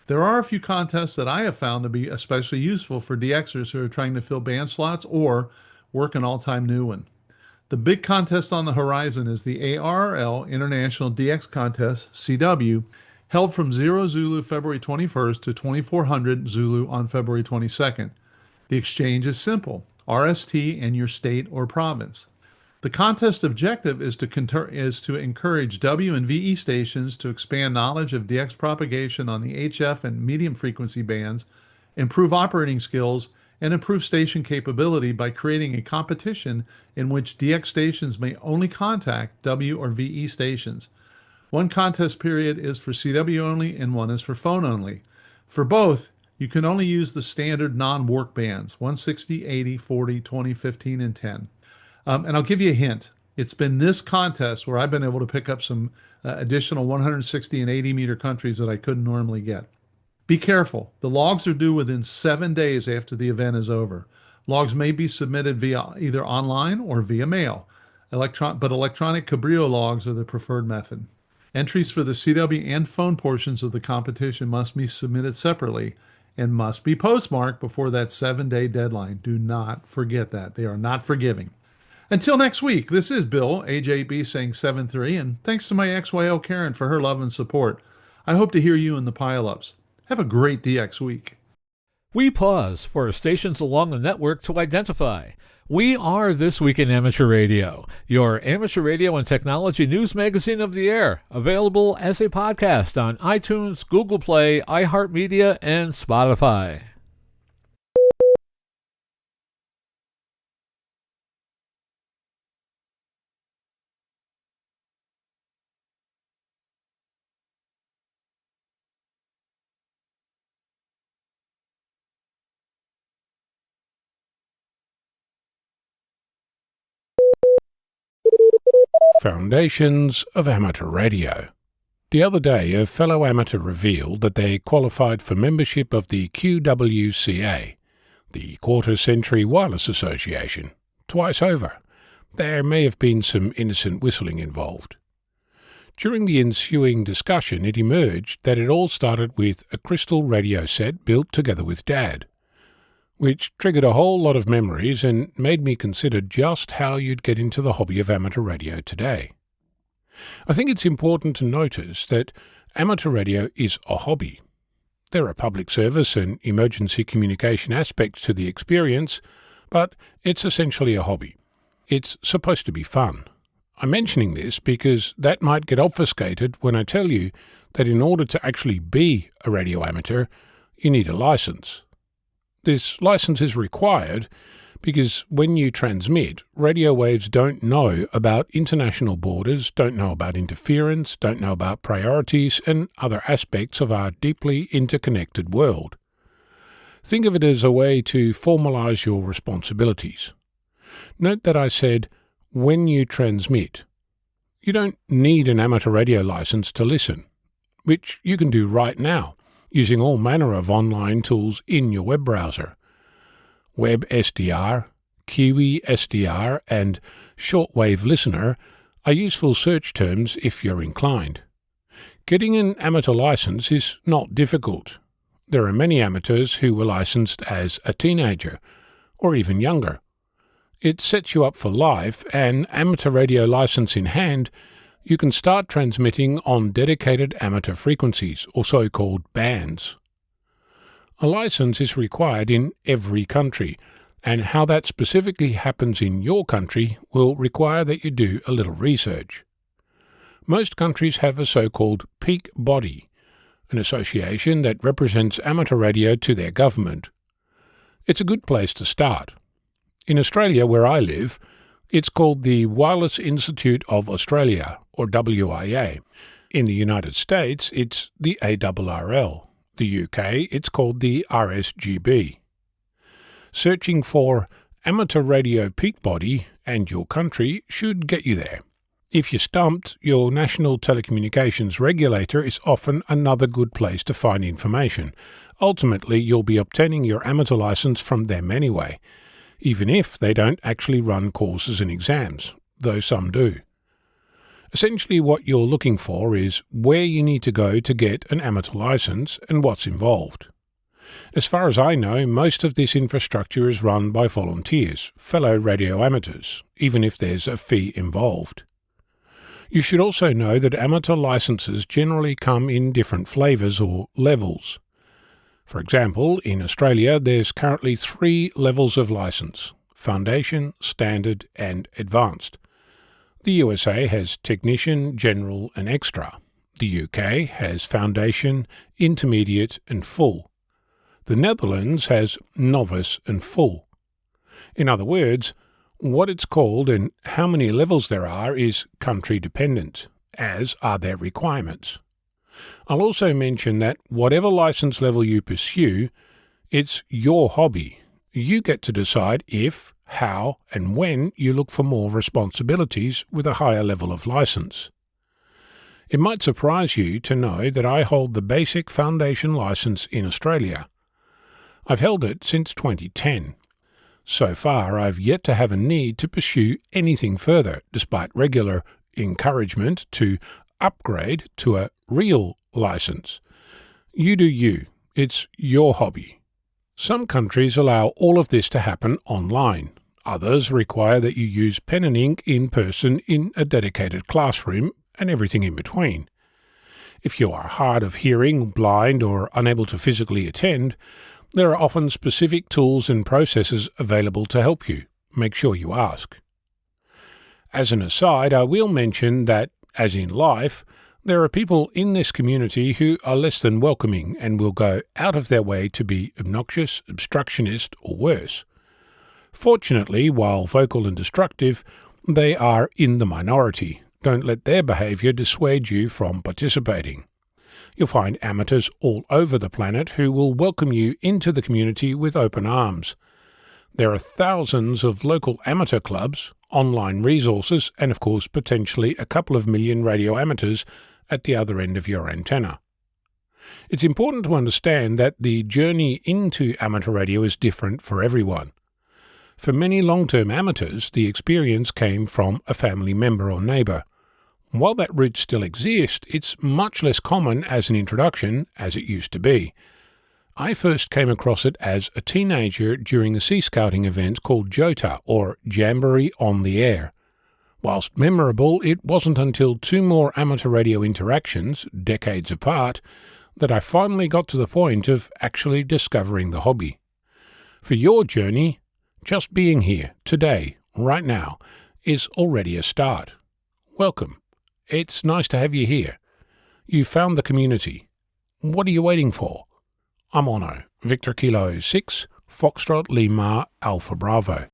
S14: there are a few contests that I have found to be especially useful for DXers who are trying to fill band slots or work an all-time new one. The big contest on the horizon is the ARRL International DX Contest, CW, held from 0 Zulu February 21st to 2400 Zulu on February 22nd. The exchange is simple, RST and your state or province. The contest objective is to encourage W and VE stations to expand knowledge of DX propagation on the HF and medium frequency bands, improve operating skills, and improve station capability by creating a competition in which DX stations may only contact W or VE stations. One contest period is for CW only and one is for phone only. For both, you can only use the standard non-work bands, 160, 80, 40, 20, 15, and 10. And I'll give you a hint. It's been this contest where I've been able to pick up some additional 160 and 80 meter countries that I couldn't normally get. Be careful. The logs are due within 7 days after the event is over. Logs may be submitted via either online or via mail. But electronic Cabrillo logs are the preferred method. Entries for the CW and phone portions of the competition must be submitted separately and must be postmarked before that 7-day deadline. Do not forget that. They are not forgiving. Until next week, this is Bill, AJB, saying 7-3, and thanks to my XYO Karen for her love and support. I hope to hear you in the pile-ups. Have a great DX week.
S1: We pause for stations along the network to identify. We are This Week in Amateur Radio, your amateur radio and technology news magazine of the air, available as a podcast on iTunes, Google Play, iHeartMedia, and Spotify.
S15: Foundations of Amateur Radio. The other day, a fellow amateur revealed that they qualified for membership of the QWCA, the Quarter Century Wireless Association, twice over. There may have been some innocent whistling involved. During the ensuing discussion, it emerged that it all started with a crystal radio set built together with Dad, which triggered a whole lot of memories and made me consider just how you'd get into the hobby of amateur radio today. I think it's important to notice that amateur radio is a hobby. There are public service and emergency communication aspects to the experience, but it's essentially a hobby. It's supposed to be fun. I'm mentioning this because that might get obfuscated when I tell you that in order to actually be a radio amateur, you need a license. This license is required Because when you transmit, radio waves don't know about international borders, don't know about interference, don't know about priorities and other aspects of our deeply interconnected world. Think of it as a way to formalize your responsibilities. Note that I said, when you transmit. You don't need an amateur radio license to listen, which you can do right now, using all manner of online tools in your web browser. WebSDR, Kiwi SDR, and Shortwave Listener are useful search terms if you're inclined. Getting an amateur license is not difficult. There are many amateurs who were licensed as a teenager, or even younger. It sets you up for life, and amateur radio license in hand, you can start transmitting on dedicated amateur frequencies, or so-called bands. A license is required in every country, and how that specifically happens in your country will require that you do a little research. Most countries have a so-called peak body, an association that represents amateur radio to their government. It's a good place to start. In Australia, where I live, it's called the Wireless Institute of Australia, or WIA. In the United States, it's the ARRL. The UK, it's called the RSGB. Searching for amateur radio peak body and your country should get you there. If you're stumped, your National Telecommunications Regulator is often another good place to find information. Ultimately, you'll be obtaining your amateur license from them anyway, even if they don't actually run courses and exams, though some do. Essentially, what you're looking for is where you need to go to get an amateur license and what's involved. As far as I know, most of this infrastructure is run by volunteers, fellow radio amateurs, even if there's a fee involved. You should also know that amateur licenses generally come in different flavours or levels. For example, in Australia there's currently 3 levels of license: Foundation, Standard and Advanced. The USA has Technician, General and Extra. The UK has Foundation, Intermediate and Full. The Netherlands has Novice and Full. In other words, what it's called and how many levels there are is country dependent, as are their requirements. I'll also mention that whatever license level you pursue, it's your hobby. You get to decide if, how and when you look for more responsibilities with a higher level of license. It might surprise you to know that I hold the basic foundation license in Australia. I've held it since 2010. So far, I've yet to have a need to pursue anything further, despite regular encouragement to upgrade to a real license. You do you. It's your hobby. Some countries allow all of this to happen online. Others require that you use pen and ink in person in a dedicated classroom and everything in between. If you are hard of hearing, blind, or unable to physically attend, there are often specific tools and processes available to help you. Make sure you ask. As an aside, I will mention that, as in life, there are people in this community who are less than welcoming and will go out of their way to be obnoxious, obstructionist, or worse. Fortunately, while vocal and destructive, they are in the minority. Don't let their behaviour dissuade you from participating. You'll find amateurs all over the planet who will welcome you into the community with open arms. There are thousands of local amateur clubs, online resources, and of course potentially a couple of million radio amateurs at the other end of your antenna. It's important to understand that the journey into amateur radio is different for everyone. For many long-term amateurs, the experience came from a family member or neighbour. While that route still exists, it's much less common as an introduction as it used to be. I first came across it as a teenager during a Sea Scouting event called JOTA, or Jamboree on the Air. Whilst memorable, it wasn't until 2 more amateur radio interactions, decades apart, that I finally got to the point of actually discovering the hobby. For your journey, just being here, today, right now, is already a start. Welcome. It's nice to have you here. You've found the community. What are you waiting for? I'm Ono, Victor Kilo 6, Foxtrot Lima Alpha Bravo.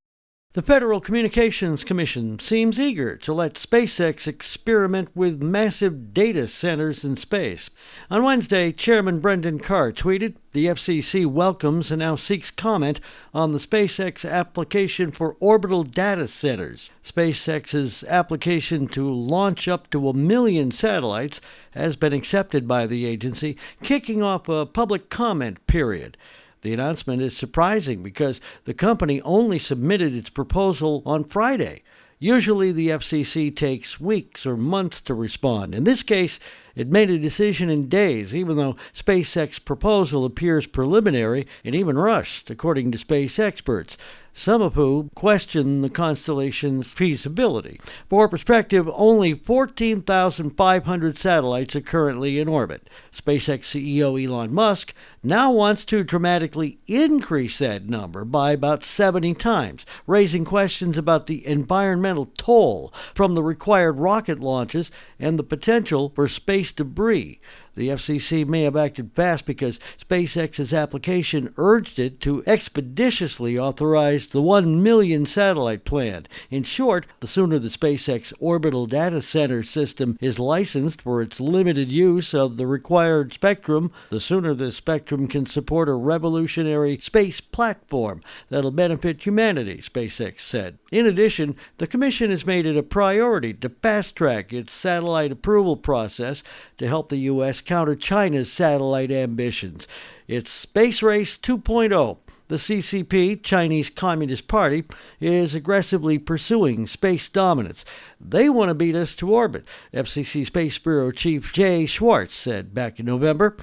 S7: The Federal Communications Commission seems eager to let SpaceX experiment with massive data centers in space. On Wednesday, Chairman Brendan Carr tweeted, "The FCC welcomes and now seeks comment on the SpaceX application for orbital data centers." SpaceX's application to launch up to 1 million satellites has been accepted by the agency, kicking off a public comment period. The announcement is surprising because the company only submitted its proposal on Friday. Usually the FCC takes weeks or months to respond. In this case, it made a decision in days, even though SpaceX's proposal appears preliminary and even rushed, according to space experts, some of whom question the constellation's feasibility. For perspective, only 14,500 satellites are currently in orbit. SpaceX CEO Elon Musk now wants to dramatically increase that number by about 70 times, raising questions about the environmental toll from the required rocket launches and the potential for space debris. The FCC may have acted fast because SpaceX's application urged it to expeditiously authorize the 1 million satellite plan. In short, the sooner the SpaceX orbital data center system is licensed for its limited use of the required spectrum, the sooner the spectrum can support a revolutionary space platform that'll benefit humanity, SpaceX said. In addition, the Commission has made it a priority to fast-track its satellite approval process to help the U.S. counter China's satellite ambitions. It's Space Race 2.0. The CCP, Chinese Communist Party, is aggressively pursuing space dominance. They want to beat us to orbit, FCC Space Bureau Chief Jay Schwartz said back in November.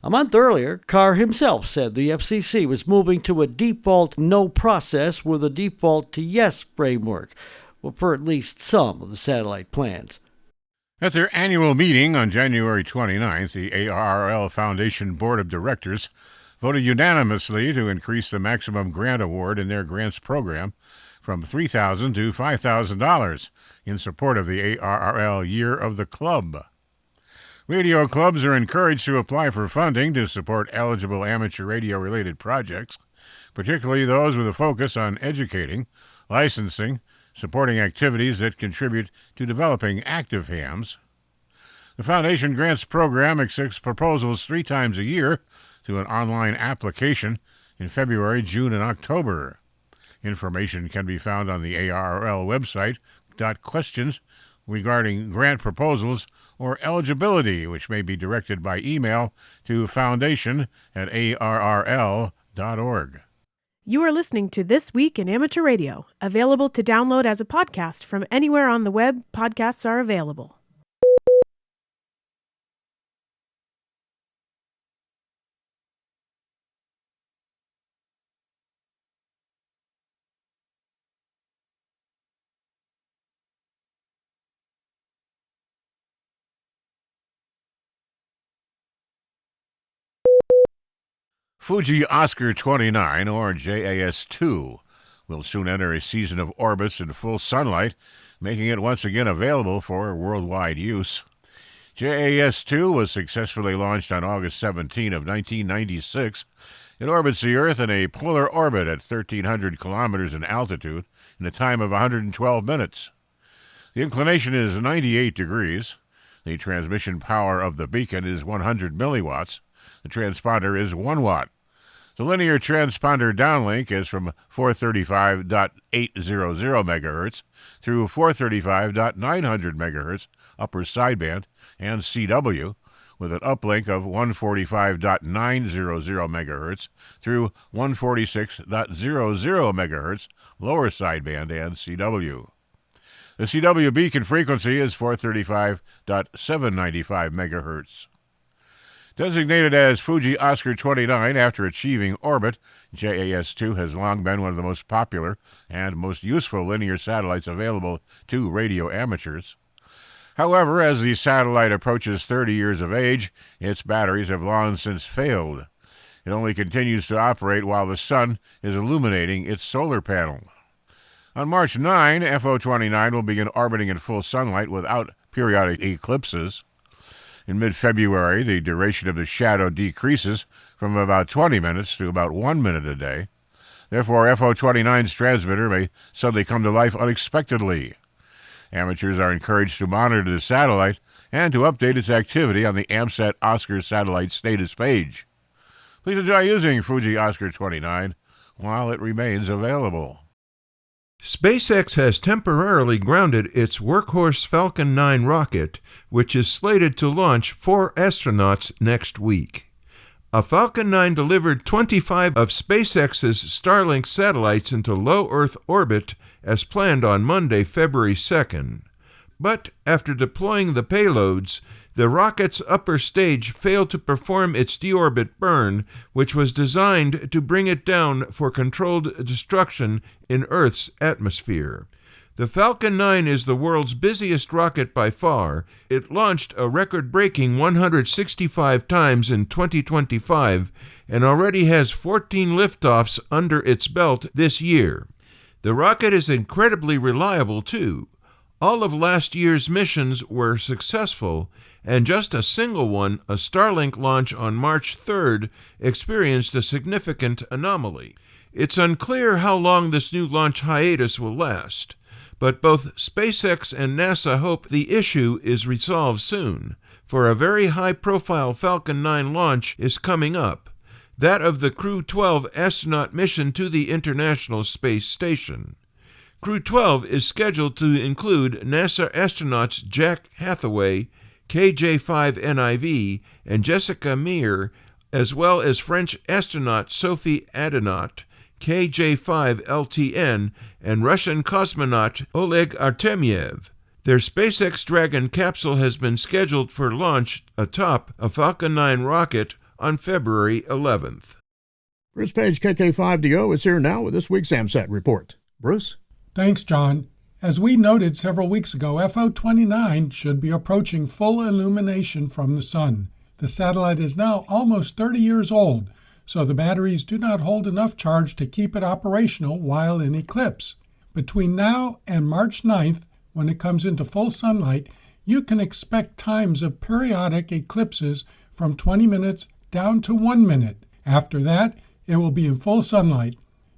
S7: A month earlier, Carr himself said the FCC was moving to a default no process with a default to yes framework for at least some of the satellite plans.
S9: At their annual meeting on January 29th, the ARRL Foundation Board of Directors voted unanimously to increase the maximum grant award in their grants program from $3,000 to $5,000 in support of the ARRL Year of the Club. Radio clubs are encouraged to apply for funding to support eligible amateur radio-related projects, particularly those with a focus on educating, licensing, supporting activities that contribute to developing active hams. The Foundation Grants Program accepts proposals 3 times a year through an online application in February, June, and October. Information can be found on the ARRL website. Questions regarding grant proposals or eligibility, which may be directed by email to foundation@arrl.org.
S13: You are listening to This Week in Amateur Radio, available to download as a podcast from anywhere on the web podcasts are available.
S9: FUJI Oscar 29, or JAS-2, will soon enter a season of orbits in full sunlight, making it once again available for worldwide use. JAS-2 was successfully launched on August 17 of 1996. It orbits the Earth in a polar orbit at 1,300 kilometers in altitude in a time of 112 minutes. The inclination is 98 degrees. The transmission power of the beacon is 100 milliwatts. The transponder is 1 watt. The linear transponder downlink is from 435.800 MHz through 435.900 MHz upper sideband and CW, with an uplink of 145.900 MHz through 146.00 MHz lower sideband and CW. The CW beacon frequency is 435.795 MHz. Designated as FUJI Oscar 29 after achieving orbit, JAS-2 has long been one of the most popular and most useful linear satellites available to radio amateurs. However, as the satellite approaches 30 years of age, its batteries have long since failed. It only continues to operate while the sun is illuminating its solar panel. On March 9, FO-29 will begin orbiting in full sunlight without periodic eclipses. In mid-February, the duration of the shadow decreases from about 20 minutes to about 1 minute a day. Therefore, FO-29's transmitter may suddenly come to life unexpectedly. Amateurs are encouraged to monitor the satellite and to update its activity on the AMSAT Oscar satellite status page. Please enjoy using Fuji Oscar 29 while it remains available.
S10: SpaceX has temporarily grounded its workhorse Falcon 9 rocket, which is slated to launch 4 astronauts next week. A Falcon 9 delivered 25 of SpaceX's Starlink satellites into low Earth orbit as planned on Monday, February 2nd. But after deploying the payloads, the rocket's upper stage failed to perform its deorbit burn, which was designed to bring it down for controlled destruction in Earth's atmosphere. The Falcon 9 is the world's busiest rocket by far. It launched a record-breaking 165 times in 2025 and already has 14 liftoffs under its belt this year. The rocket is incredibly reliable, too. All of last year's missions were successful, and just a single one, a Starlink launch on March 3rd, experienced a significant anomaly. It's unclear how long this new launch hiatus will last, but both SpaceX and NASA hope the issue is resolved soon, for a very high-profile Falcon 9 launch is coming up, that of the Crew 12 astronaut mission to the International Space Station. Crew 12 is scheduled to include NASA astronauts Jack Hathaway, KJ-5NIV, and Jessica Meir, as well as French astronaut Sophie Adenot, KJ-5LTN, and Russian cosmonaut Oleg Artemyev. Their SpaceX Dragon capsule has been scheduled for launch atop a Falcon 9 rocket on February 11th.
S5: Bruce Page, KK5DO, is here now with this week's AMSAT report. Bruce?
S16: Thanks, John. As we noted several weeks ago, FO-29 should be approaching full illumination from the sun. The satellite is now almost 30 years old, so the batteries do not hold enough charge to keep it operational while in eclipse. Between now and March 9th, when it comes into full sunlight, you can expect times of periodic eclipses from 20 minutes down to 1 minute. After that, it will be in full sunlight.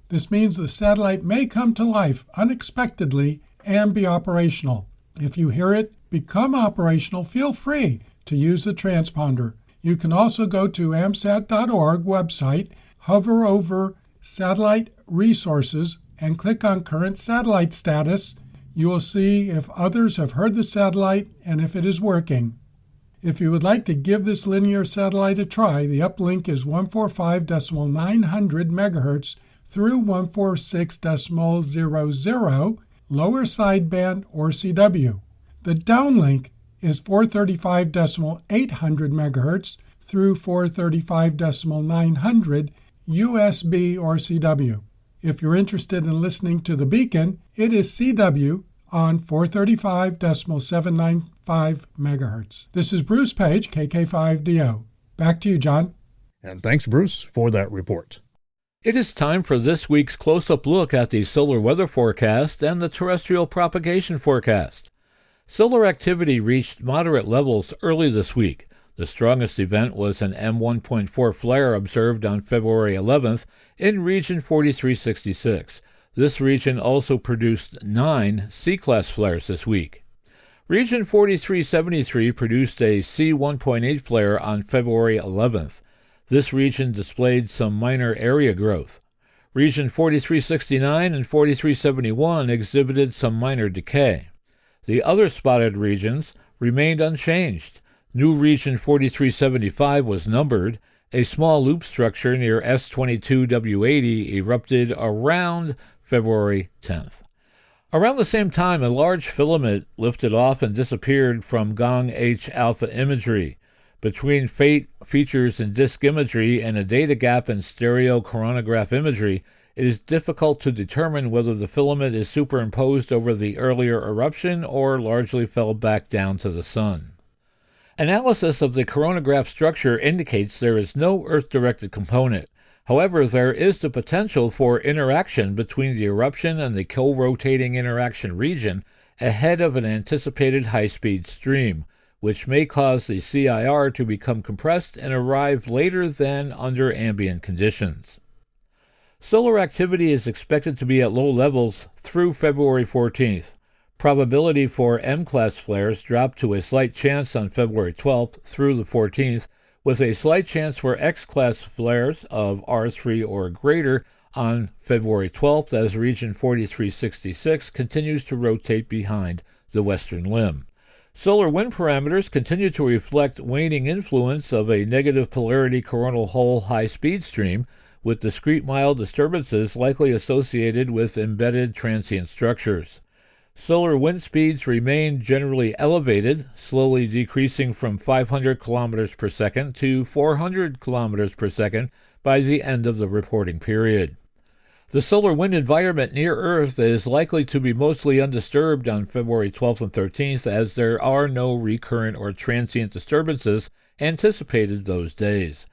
S16: This means the satellite may come to life unexpectedly and be operational. If you hear it become operational, feel free to use the transponder. You can also go to AMSAT.org website, hover over Satellite Resources, and click on Current Satellite Status. You will see if others have heard the satellite and if it is working. If you would like to give this linear satellite a try, the uplink is 145.900 MHz through 146.00, lower sideband or CW. The downlink is 435.800 MHz through 435.900 USB or CW. If you're interested in listening to the beacon, it is CW on 435.795 MHz. This is Bruce Page, KK5DO. Back to you, John.
S5: And thanks, Bruce, for that report.
S1: It is time for this week's close-up look at the solar weather forecast and the terrestrial propagation forecast. Solar activity reached moderate levels early this week. The strongest event was an M1.4 flare observed on February 11th in region 4366. This region also produced 9 C-class flares this week. Region 4373 produced a C1.8 flare on February 11th. This region displayed some minor area growth. Region 4369 and 4371 exhibited some minor decay. The other spotted regions remained unchanged. New region 4375 was numbered. A small loop structure near S22W80 erupted around February 10th. Around the same time, a large filament lifted off and disappeared from Gong H alpha imagery. Between fate features in disk imagery and a data gap in stereo coronagraph imagery, it is difficult to determine whether the filament is superimposed over the earlier eruption or largely fell back down to the sun. Analysis of the coronagraph structure indicates there is no Earth-directed component. However, there is the potential for interaction between the eruption and the co-rotating interaction region ahead of an anticipated high-speed stream, which may cause the CIR to become compressed and arrive later than under ambient conditions. Solar activity is expected to be at low levels through February 14th. Probability for M-class flares dropped to a slight chance on February 12th through the 14th, with a slight chance for X-class flares of R3 or greater on February 12th as region 4366 continues to rotate behind the western limb. Solar wind parameters continue to reflect waning influence of a negative polarity coronal hole high-speed stream, with discrete mild disturbances likely associated with embedded transient structures. Solar wind speeds remain generally elevated, slowly decreasing from 500 km per second to 400 km per second by the end of the reporting period. The solar wind environment near Earth is likely to be mostly undisturbed on February 12th and 13th, as there are no recurrent or transient disturbances anticipated those days.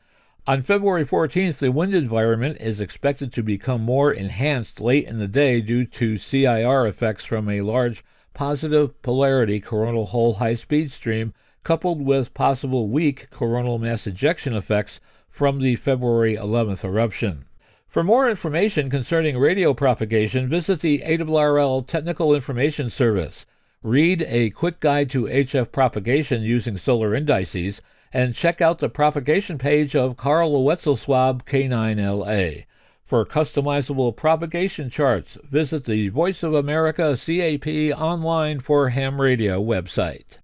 S1: On February 14th, the wind environment is expected to become more enhanced late in the day due to CIR effects from a large positive polarity coronal hole high-speed stream coupled with possible weak coronal mass ejection effects from the February 11th eruption. For more information concerning radio propagation, visit the ARRL Technical Information Service. Read A Quick Guide to HF Propagation Using Solar Indices, and check out the propagation page of Carl Wetzel-Swab K9LA. For customizable propagation charts, visit the Voice of America CAP Online for Ham Radio website.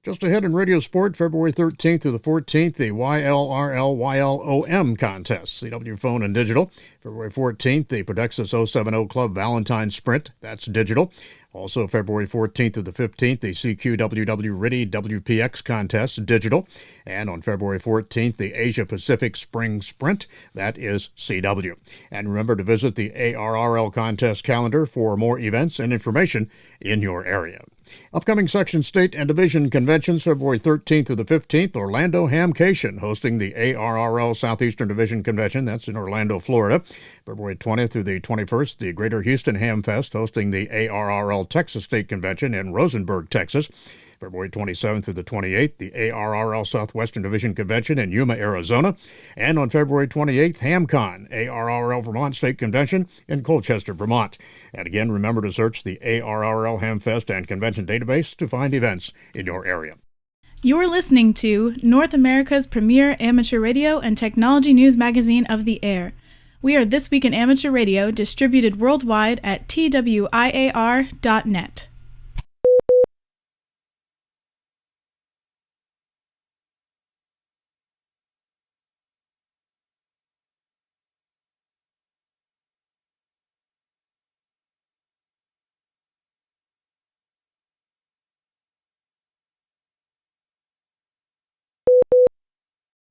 S5: Just ahead in Radio Sport, February 13th through the 14th, the YLRL-YLOM contest, CW Phone and Digital. February 14th, the Podexus 070 Club Valentine Sprint, that's digital. Also, February 14th through the 15th, the CQWW RIDI WPX contest, digital. And on February 14th, the Asia Pacific Spring Sprint, that is CW. And remember to visit the ARRL contest calendar for more events and information in your area. Upcoming section, state, and division conventions, February 13th through the 15th, Orlando Hamcation hosting the ARRL Southeastern Division Convention. That's in Orlando, Florida. February 20th through the 21st, the Greater Houston Ham Fest hosting the ARRL Texas State Convention in Rosenberg, Texas. February 27th through the 28th, the ARRL Southwestern Division Convention in Yuma, Arizona. And on February 28th, HamCon, ARRL Vermont State Convention in Colchester, Vermont. And again, remember to search the ARRL Hamfest and Convention database to find events in your area.
S12: You're listening to North America's premier amateur radio and technology news magazine of the air. We are This Week in Amateur Radio, distributed worldwide at twiar.net.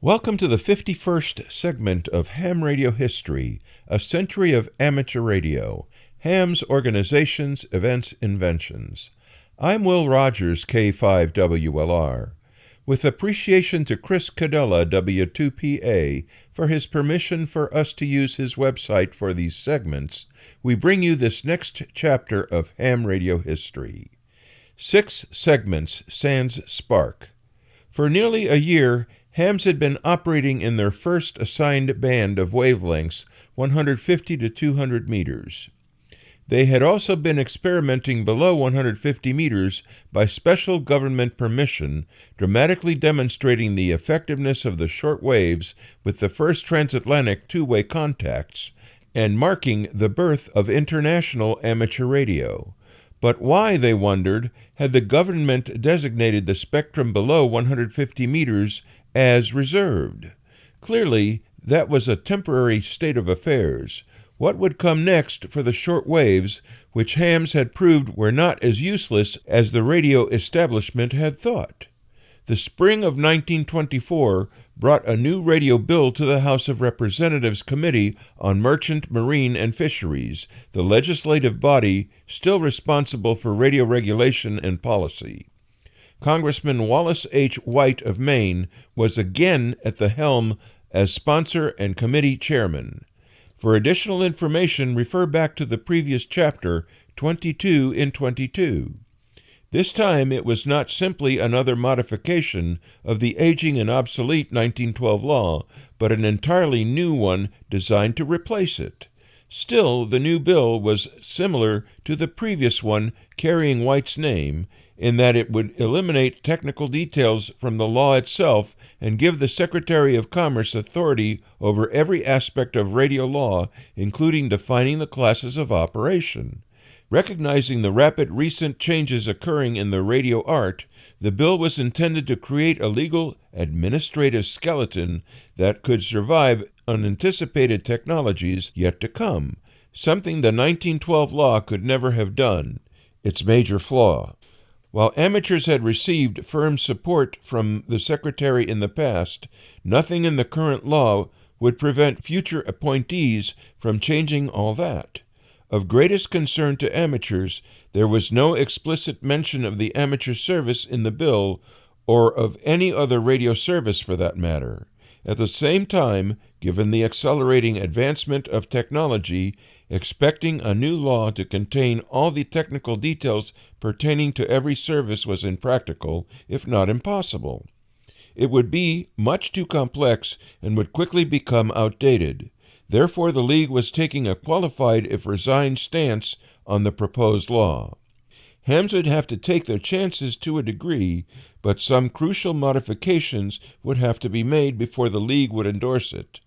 S10: Welcome to the 51st segment of Ham Radio History, a century of amateur radio, Ham's organizations, events, inventions. I'm Will Rogers, K5WLR. With appreciation to Chris Cadella, W2PA, for his permission for us to use his website for these segments, we bring you this next chapter of Ham Radio History. 6 segments sans spark. For nearly a year, hams had been operating in their first assigned band of wavelengths, 150 to 200 meters. They had also been experimenting below 150 meters by special government permission, dramatically demonstrating the effectiveness of the short waves with the first transatlantic two-way contacts, and marking the birth of international amateur radio. But why, they wondered, had the government designated the spectrum below 150 meters as reserved? Clearly, that was a temporary state of affairs. What would come next for the short waves, which hams had proved were not as useless as the radio establishment had thought? The spring of 1924 brought a new radio bill to the House of Representatives Committee on Merchant, Marine, and Fisheries, the legislative body still responsible for radio regulation and policy. Congressman Wallace H. White of Maine was again at the helm as sponsor and committee chairman. For additional information, refer back to the previous chapter, 22 in 22. This time it was not simply another modification of the aging and obsolete 1912 law, but an entirely new one designed to replace it. Still, the new bill was similar to the previous one carrying White's name in that it would eliminate technical details from the law itself and give the Secretary of Commerce authority over every aspect of radio law, including defining the classes of operation. Recognizing the rapid recent changes occurring in the radio art, the bill was intended to create a legal administrative skeleton that could survive unanticipated technologies yet to come, something the 1912 law could never have done, its major flaw. While amateurs had received firm support from the Secretary in the past, nothing in the current law would prevent future appointees from changing all that. Of greatest concern to amateurs, there was no explicit mention of the amateur service in the bill, or of any other radio service for that matter. At the same time, given the accelerating advancement of technology, expecting a new law to contain all the technical details pertaining to every service was impractical, if not impossible. It would be much too complex and would quickly become outdated. Therefore, the League was taking a qualified if resigned stance on the proposed law. Hams would have to take their chances to a degree, but some crucial modifications would have to be made before the League would endorse it.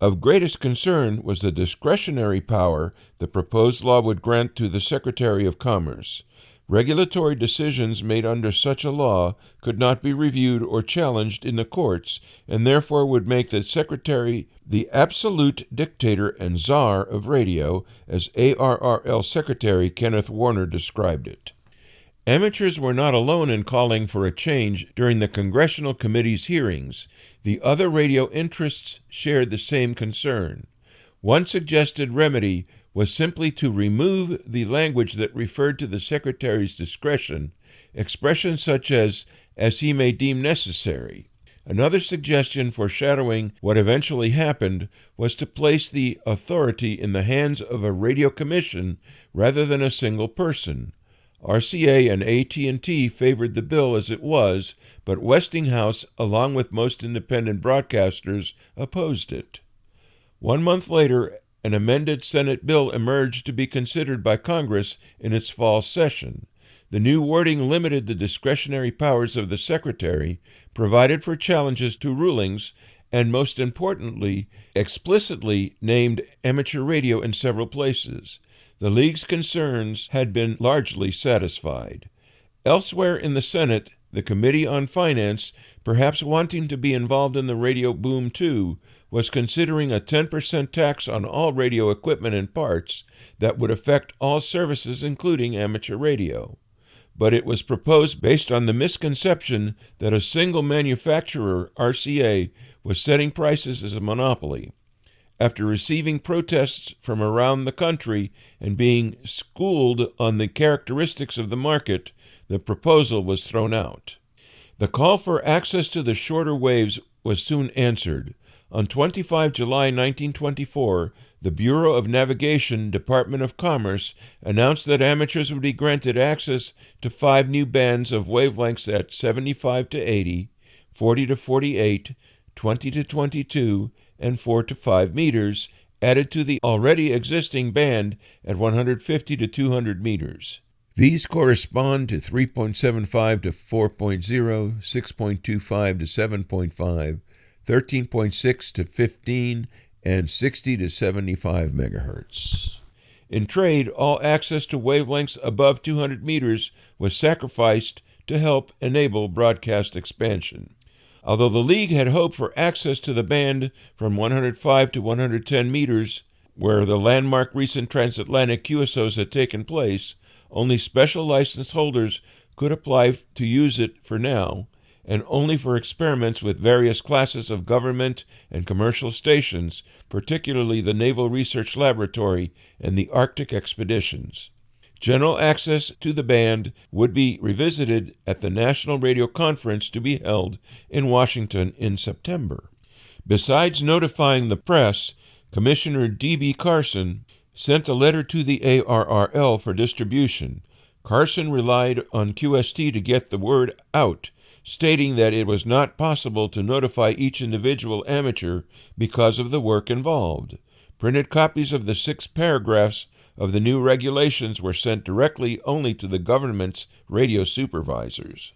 S10: Of greatest concern was the discretionary power the proposed law would grant to the Secretary of Commerce. Regulatory decisions made under such a law could not be reviewed or challenged in the courts, and therefore would make the Secretary the absolute dictator and czar of radio, as ARRL Secretary Kenneth Warner described it. Amateurs were not alone in calling for a change during the Congressional Committee's hearings. The other radio interests shared the same concern. One suggested remedy was simply to remove the language that referred to the Secretary's discretion, expressions such as he may deem necessary. Another suggestion foreshadowing what eventually happened was to place the authority in the hands of a radio commission rather than a single person. RCA and AT&T favored the bill as it was, but Westinghouse, along with most independent broadcasters, opposed it. 1 month later, an amended Senate bill emerged to be considered by Congress in its fall session. The new wording limited the discretionary powers of the Secretary, provided for challenges to rulings, and most importantly, explicitly named amateur radio in several places. The League's concerns had been largely satisfied. Elsewhere in the Senate, the Committee on Finance, perhaps wanting to be involved in the radio boom too, was considering a 10% tax on all radio equipment and parts that would affect all services including amateur radio. But it was proposed based on the misconception that a single manufacturer, RCA, was setting prices as a monopoly. After receiving protests from around the country and being schooled on the characteristics of the market, the proposal was thrown out. The call for access to the shorter waves was soon answered. On 25 July 1924, the Bureau of Navigation, Department of Commerce, announced that amateurs would be granted access to 5 new bands of wavelengths at 75 to 80, 40 to 48, 20 to 22, and 4 to 5 meters, added to the already existing band at 150 to 200 meters. These correspond to 3.75 to 4.0, 6.25 to 7.5, 13.6 to 15, and 60 to 75 megahertz. In trade, all access to wavelengths above 200 meters was sacrificed to help enable broadcast expansion. Although the League had hoped for access to the band from 105 to 110 meters, where the landmark recent transatlantic QSOs had taken place, only special license holders could apply to use it for now, and only for experiments with various classes of government and commercial stations, particularly the Naval Research Laboratory and the Arctic expeditions. General access to the band would be revisited at the National Radio Conference to be held in Washington in September. Besides notifying the press, Commissioner D.B. Carson sent a letter to the ARRL for distribution. Carson relied on QST to get the word out, stating that it was not possible to notify each individual amateur because of the work involved. Printed copies of the 6 paragraphs of the new regulations were sent directly only to the government's radio supervisors.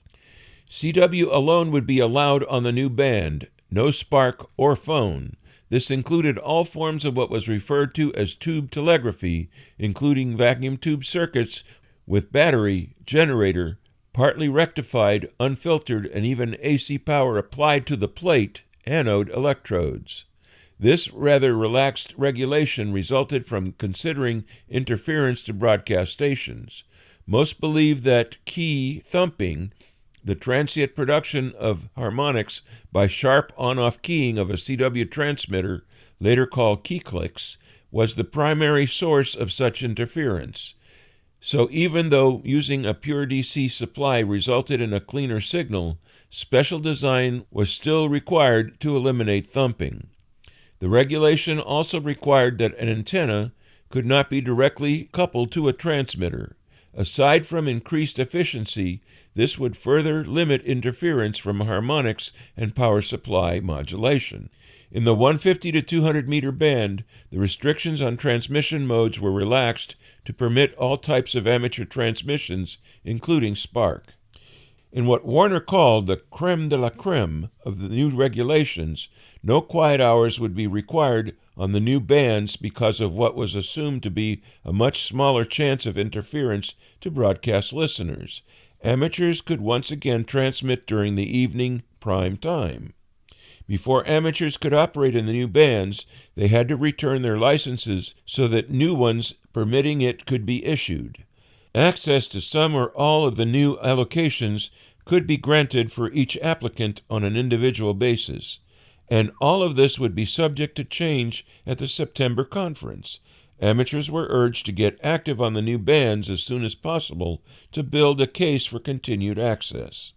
S10: CW alone would be allowed on the new band, no spark or phone. This included all forms of what was referred to as tube telegraphy, including vacuum tube circuits with battery, generator, partly rectified, unfiltered, and even AC power applied to the plate, anode electrodes. This rather relaxed regulation resulted from considering interference to broadcast stations. Most believe that key thumping, the transient production of harmonics by sharp on-off keying of a CW transmitter, later called key clicks, was the primary source of such interference. So even though using a pure DC supply resulted in a cleaner signal, special design was still required to eliminate thumping. The regulation also required that an antenna could not be directly coupled to a transmitter. Aside from increased efficiency, this would further limit interference from harmonics and power supply modulation. In the 150 to 200 meter band, the restrictions on transmission modes were relaxed to permit all types of amateur transmissions, including spark. In what Warner called the crème de la crème of the new regulations, no quiet hours would be required on the new bands because of what was assumed to be a much smaller chance of interference to broadcast listeners. Amateurs could once again transmit during the evening prime time. Before amateurs could operate in the new bands, they had to return their licenses so that new ones permitting it could be issued. Access to some or all of the new allocations could be granted for each applicant on an individual basis, and all of this would be subject to change at the September conference. Amateurs were urged to get active on the new bands as soon as possible to build a case for continued access.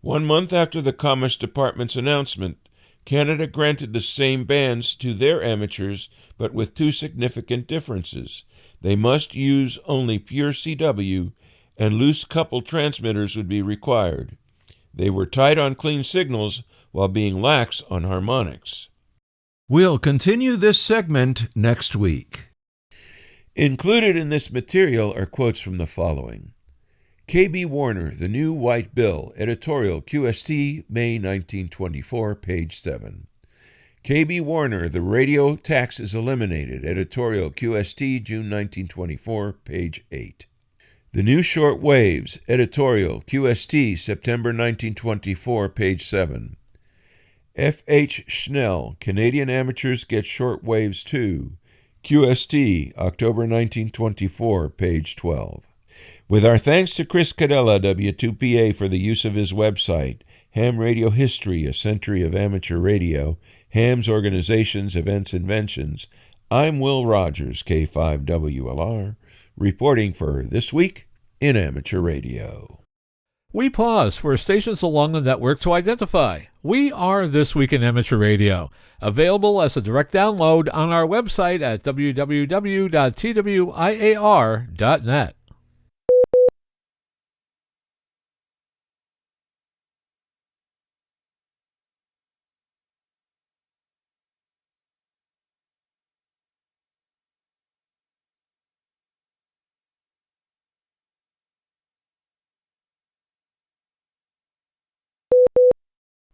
S10: 1 month after the Commerce Department's announcement, Canada granted the same bands to their amateurs, but with 2 significant differences. They must use only pure CW, and loose coupled transmitters would be required. They were tight on clean signals while being lax on harmonics. We'll continue this segment next week. Included in this material are quotes from the following. K.B. Warner, The New White Bill, editorial QST, May 1924, page 7. K.B. Warner, The Radio Tax is Eliminated, editorial QST, June 1924, page 8. The New Short Waves, editorial QST, September 1924, page 7. F.H. Schnell, Canadian Amateurs Get Short Waves Too, QST, October 1924, page 12. With our thanks to Chris Cadella, W2PA, for the use of his website, Ham Radio History, A Century of Amateur Radio, Ham's Organizations, Events, Inventions, I'm Will Rogers, K5WLR, reporting for This Week in Amateur Radio.
S1: We pause for stations along the network to identify. We are This Week in Amateur Radio, available as a direct download on our website at www.twiar.net.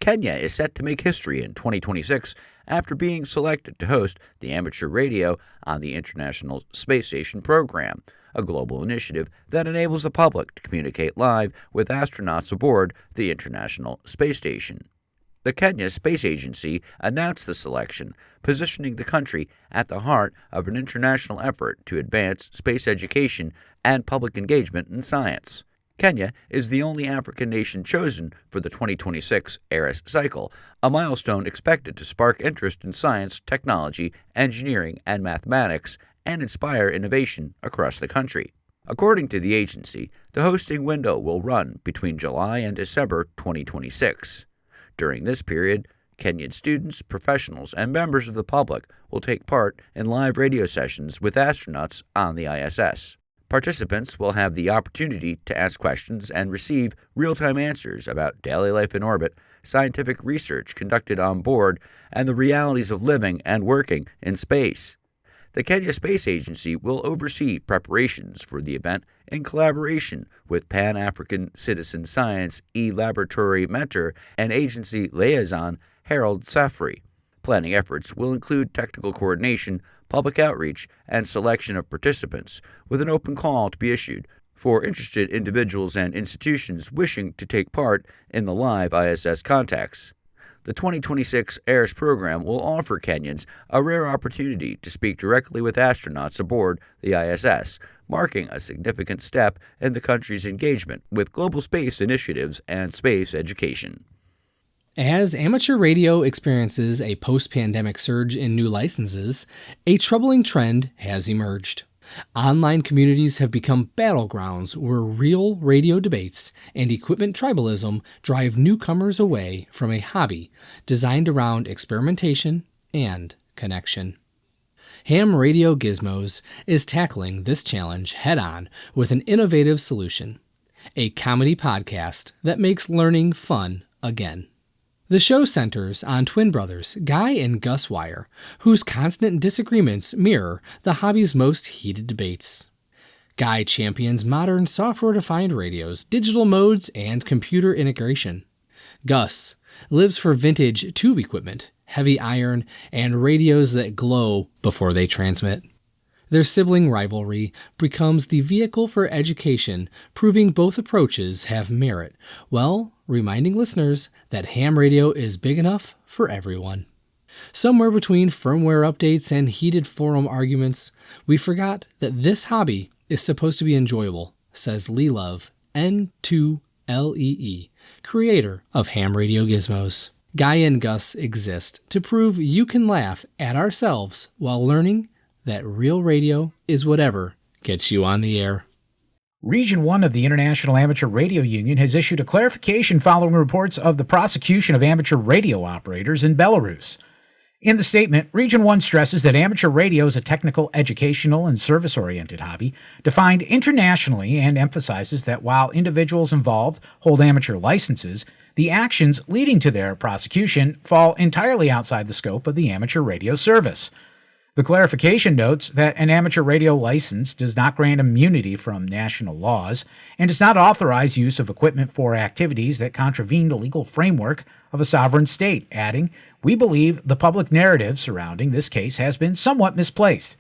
S8: Kenya is set to make history in 2026 after being selected to host the amateur radio on the International Space Station program, a global initiative that enables the public to communicate live with astronauts aboard the International Space Station. The Kenya Space Agency announced the selection, positioning the country at the heart of an international effort to advance space education and public engagement in science. Kenya is the only African nation chosen for the 2026 ARIS cycle, a milestone expected to spark interest in science, technology, engineering, and mathematics, and inspire innovation across the country. According to the agency, the hosting window will run between July and December 2026. During this period, Kenyan students, professionals, and members of the public will take part in live radio sessions with astronauts on the ISS. Participants will have the opportunity to ask questions and receive real-time answers about daily life in orbit, scientific research conducted on board, and the realities of living and working in space. The Kenya Space Agency will oversee preparations for the event in collaboration with Pan-African Citizen Science e-Laboratory mentor and agency liaison Harold Safri. Planning efforts will include technical coordination, public outreach, and selection of participants, with an open call to be issued for interested individuals and institutions wishing to take part in the live ISS contacts. The 2026 AIRS program will offer Kenyans a rare opportunity to speak directly with astronauts aboard the ISS, marking a significant step in the country's engagement with global space initiatives and space education.
S2: As amateur radio experiences a post-pandemic surge in new licenses, a troubling trend has emerged. Online communities have become battlegrounds where real radio debates and equipment tribalism drive newcomers away from a hobby designed around experimentation and connection. Ham Radio Gizmos is tackling this challenge head-on with an innovative solution, a comedy podcast that makes learning fun again. The show centers on twin brothers Guy and Gus Wire, whose constant disagreements mirror the hobby's most heated debates. Guy champions modern software-defined radios, digital modes, and computer integration. Gus lives for vintage tube equipment, heavy iron, and radios that glow before they transmit. Their sibling rivalry becomes the vehicle for education, proving both approaches have merit, while reminding listeners that ham radio is big enough for everyone. Somewhere between firmware updates and heated forum arguments, we forgot that this hobby is supposed to be enjoyable, says Lee Love, N2LEE, creator of Ham Radio Gizmos. Guy and Gus exist to prove you can laugh at ourselves while learning that real radio is whatever gets you on the air.
S3: Region 1 of the International Amateur Radio Union has issued a clarification following reports of the prosecution of amateur radio operators in Belarus. In the statement, Region 1 stresses that amateur radio is a technical, educational, and service-oriented hobby defined internationally and emphasizes that while individuals involved hold amateur licenses, the actions leading to their prosecution fall entirely outside the scope of the amateur radio service. The clarification notes that an amateur radio license does not grant immunity from national laws and does not authorize use of equipment for activities that contravene the legal framework of a sovereign state, adding, "We believe the public narrative surrounding this case has been somewhat misplaced."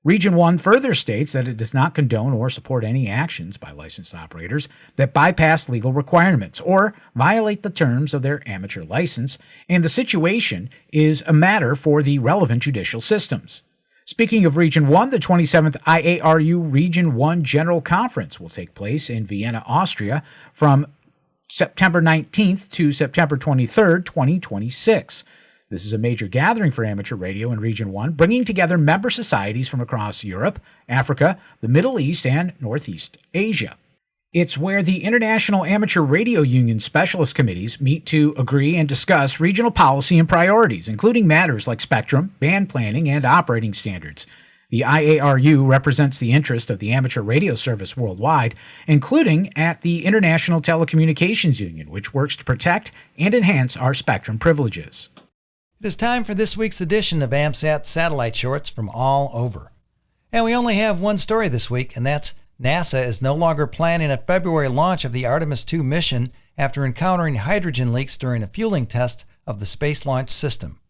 S3: Region 1 further states that it does not condone or support any actions by licensed operators that bypass legal requirements or violate the terms of their amateur license, and the situation is a matter for the relevant judicial systems. Speaking of Region 1, the 27th IARU Region 1 General Conference will take place in Vienna, Austria from September 19th to September 23rd, 2026. This is a major gathering for amateur radio in Region 1, bringing together member societies from across Europe, Africa, the Middle East, and Northeast Asia. It's where the International Amateur Radio Union Specialist Committees meet to agree and discuss regional policy and priorities, including matters like spectrum, band planning, and operating standards. The IARU represents the interest of the amateur radio service worldwide, including at the International Telecommunications Union, which works to protect and enhance our spectrum privileges.
S4: It is time for this week's edition of AMSAT Satellite Shorts from all over. And we only have one story this week, and that's NASA is no longer planning a February launch of the Artemis II mission after encountering hydrogen leaks during a fueling test of the Space Launch System.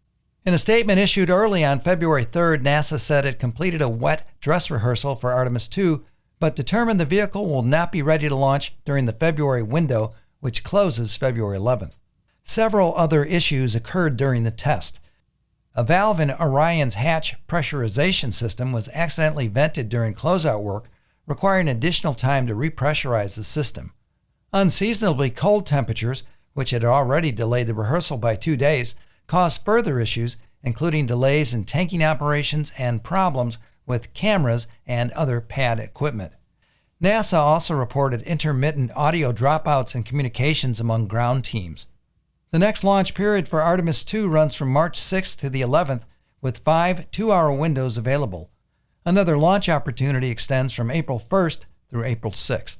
S4: In a statement issued early on February 3rd, NASA said it completed a wet dress rehearsal for Artemis II, but determined the vehicle will not be ready to launch during the February window, which closes February 11th. Several other issues occurred during the test. A valve in Orion's hatch pressurization system was accidentally vented during closeout work, requiring additional time to repressurize the system. Unseasonably cold temperatures, which had already delayed the rehearsal by 2 days, caused further issues, including delays in tanking operations and problems with cameras and other pad equipment. NASA also reported intermittent audio dropouts in communications among ground teams. The next launch period for Artemis II runs from March 6th to the 11th, with 5 two-hour windows available. Another launch opportunity extends from April 1st through April 6th.